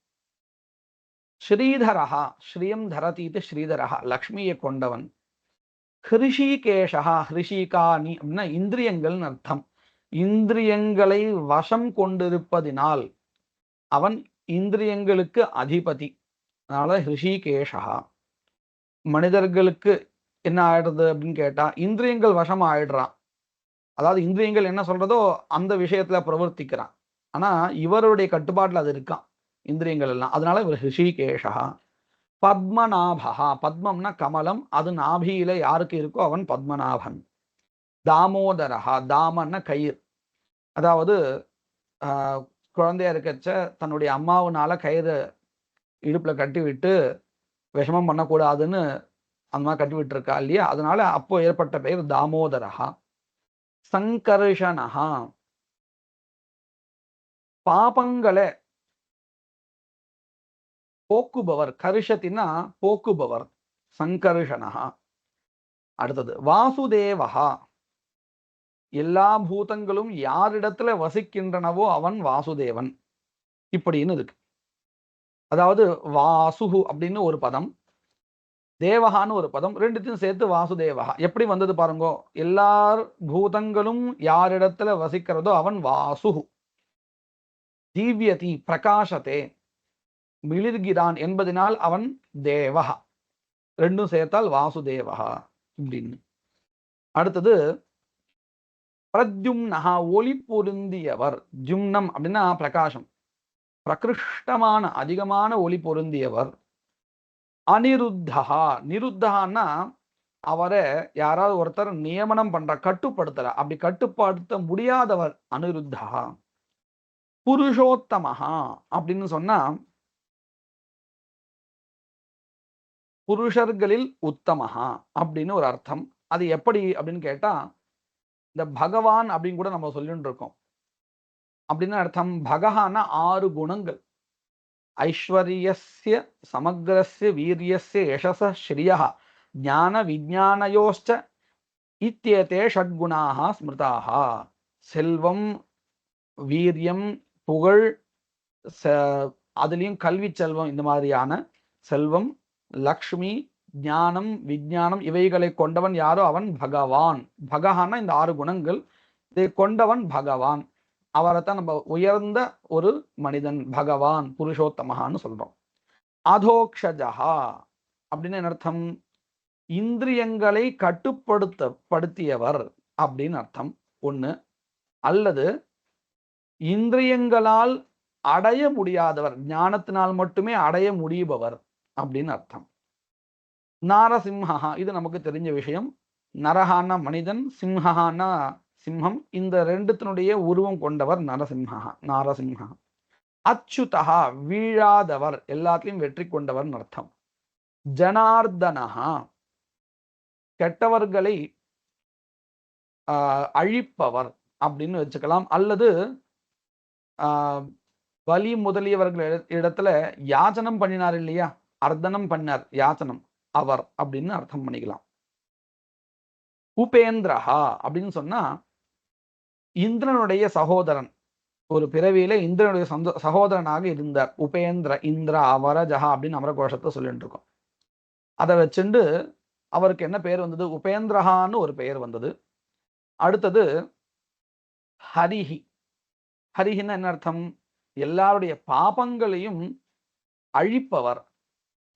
ஸ்ரீதரஹா, ஸ்ரீயம் தரதீத்து ஸ்ரீதரஹா, லக்ஷ்மியை கொண்டவன். ஹிருஷிகேஷா, ஹிருஷிகானி அப்படின்னா இந்திரியங்கள்னு அர்த்தம். இந்திரியங்களை வசம் கொண்டிருப்பதினால் அவன் இந்திரியங்களுக்கு அதிபதி, அதனால ஹிருஷிகேஷா. மனிதர்களுக்கு என்ன ஆயிடுறது அப்படின்னு கேட்டா, இந்திரியங்கள் வசம் ஆயிடுறான். அதாவது இந்திரியங்கள் என்ன சொல்றதோ அந்த விஷயத்துல பிரவர்த்திக்கிறான். ஆனா இவருடைய கட்டுப்பாட்டுல அது இருக்கான் இந்திரியங்கள் எல்லாம். அதனால இவர் ஹிருஷிகேஷா. பத்மநாபா, பத்மம்னா கமலம், அது நாபியில யாருக்கு இருக்கோ அவன் பத்மநாபன். தாமோதரஹா, தாமன்னா கயிறு, அதாவது குழந்தையா இருக்கச்ச தன்னுடைய அம்மாவுனால கயிறு இடுப்புல கட்டி விட்டு விஷமம் பண்ணக்கூடாதுன்னு அந்த மாதிரி கட்டி விட்டுருக்கா இல்லையா, அதனால அப்போ ஏற்பட்ட பெயர் தாமோதரஹா. சங்கர்ஷனஹா, பாபங்களை போக்குபவர். கருஷத்தின்னா போக்குபவர், சங்கர்ஷனஹா. அடுத்தது வாசுதேவஹா, எல்லா பூதங்களும் யாரிடத்துல வசிக்கின்றனவோ அவன் வாசுதேவன் இப்படின்னு இருக்கு. அதாவது வாசுகு அப்படின்னு ஒரு பதம், தேவகான்னு ஒரு பதம், ரெண்டுத்தையும் சேர்த்து வாசுதேவகா. எப்படி வந்தது பாருங்கோ, எல்லார் பூதங்களும் யாரிடத்துல வசிக்கிறதோ அவன் வாசுகு. தீவ்யதி பிரகாசத்தே, மிளிர்கிறான் என்பதனால் அவன் தேவகா. ரெண்டும் சேர்த்தால் வாசுதேவகா அப்படின்னு. அடுத்தது பிரத்யும்னஹா, ஒளி பொருந்தியவர். ஜும்னம் அப்படின்னா பிரகாசம், பிரகிருஷ்டமான அதிகமான ஒளி பொருந்தியவர். அனிருத்தஹா, நிருத்தஹான்னா அவரை யாராவது ஒருத்தர் நியமனம் பண்ற, கட்டுப்படுத்தல, அப்படி கட்டுப்படுத்த முடியாதவர் அனிருத்தஹா. புருஷோத்தமஹா அப்படின்னு சொன்னா புருஷர்களில் உத்தமஹா அப்படின்னு ஒரு அர்த்தம். அது எப்படி அப்படின்னு கேட்டா, இந்த பகவான் அப்படின்னு கூட நம்ம சொல்லிட்டு இருக்கோம். அப்படின்னு அர்த்தம், பகஹான்னா 6 குணங்கள். ஐஸ்வர்யஸ்ய சமக்ரஸ்ய வீரியஸ்ய யசஸ ஸ்ரீயः ஞான விஞ்ஞானயோச்ச இத்யேதே ஷட்குணாः ஸ்மிருதாः. செல்வம், வீரியம், புகழ், அதுலயும் கல்வி செல்வம், இந்த மாதிரியான செல்வம், லக்ஷ்மி, ஞானம், விஞ்ஞானம் இவைகளை கொண்டவன் யாரோ அவன் பகவான். பகவான்னா இந்த 6 குணங்கள், இதை கொண்டவன் பகவான். அவரைத்தான் நம்ம உயர்ந்த ஒரு மனிதன், பகவான், புருஷோத்தமஹான்னு சொல்றோம். அதோக்ஷஜஹா அப்படின்னு என்ன அர்த்தம்? இந்திரியங்களை கட்டுப்படுத்தியவர் அப்படின்னு அர்த்தம் ஒண்ணு. அல்லது இந்திரியங்களால் அடைய முடியாதவர், ஞானத்தினால் மட்டுமே அடைய முடியுபவர் அப்படின்னு அர்த்தம். நாரசிம்ஹா, இது நமக்கு தெரிஞ்ச விஷயம். நரஹான்னா மனிதன், சிம்ஹான்னா சிம்ஹம். இந்த ரெண்டுத்தினுடைய உருவம் கொண்டவர் நரசிம்ஹா, நாரசிம்ஹா. அச்சுதஹா, வீழாதவர், எல்லாத்தையும் வெற்றி கொண்டவர் அர்த்தம். ஜனார்தனஹா, கெட்டவர்களை அழிப்பவர் அப்படின்னு வச்சுக்கலாம். அல்லது பலி முதலியவர்கள் இடத்துல யாச்சனம் பண்ணினார் இல்லையா, அர்த்தனம் பண்ணார், யாச்சனம், அவர் அப்படின்னு அர்த்தம் பண்ணிக்கலாம். உபேந்திரஹா அப்படின்னு சொன்னா இந்திரனுடைய சகோதரன், ஒரு பிறவியில இந்திரனுடைய சகோதரனாக இருந்தார். உபேந்திர, இந்திர, அவர ஜஹா அப்படின்னு அமரகோஷத்தை சொல்லிட்டு இருக்கோம். அதை வச்சுண்டு அவருக்கு என்ன பெயர் வந்தது? உபேந்திரஹான்னு ஒரு பெயர் வந்தது. அடுத்தது ஹரிஹி. ஹரிஹின்னா என்ன அர்த்தம்? எல்லாருடைய பாபங்களையும் அழிப்பவர்.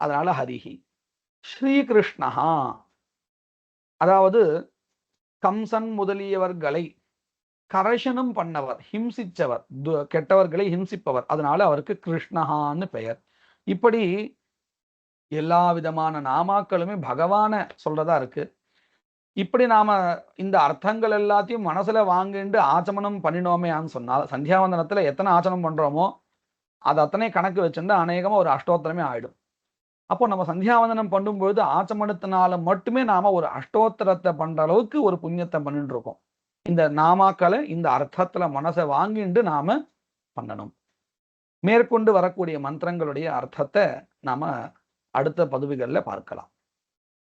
அதனால ஹரிஹி. ஸ்ரீகிருஷ்ணஹா, அதாவது கம்சன் முதலியவர்களை கரஷனம் பண்ணவர், ஹிம்சிச்சவர், கெட்டவர்களை ஹிம்சிப்பவர். அதனால அவருக்கு கிருஷ்ணஹான்னு பெயர். இப்படி எல்லா விதமான நாமாக்களுமே பகவான சொல்றதா இருக்கு. இப்படி நாம இந்த அர்த்தங்கள் எல்லாத்தையும் மனசுல வாங்கிண்டு ஆச்சமனம் பண்ணினோமேன்னு சொன்னால், சந்தியாவந்தனத்துல எத்தனை ஆச்சமனம் பண்றோமோ அது அத்தனை கணக்கு வச்சுட்டு அநேகமா ஒரு அஷ்டோத்திரமே ஆயிடும். அப்போ நம்ம சந்தியாவந்தனம் பண்ணும்பொழுது ஆச்சமனத்தினால மட்டுமே நாம ஒரு அஷ்டோத்திரத்தை பண்ற அளவுக்கு ஒரு புண்ணியத்தை பண்ணிட்டு இருக்கோம். இந்த நாமாக்களை இந்த அர்த்தத்துல மனசை வாங்கிண்டு நாம பண்ணணும். மேற்கொண்டு வரக்கூடிய மந்திரங்களுடைய அர்த்தத்தை நாம அடுத்த பதிவுகள்ல பார்க்கலாம்.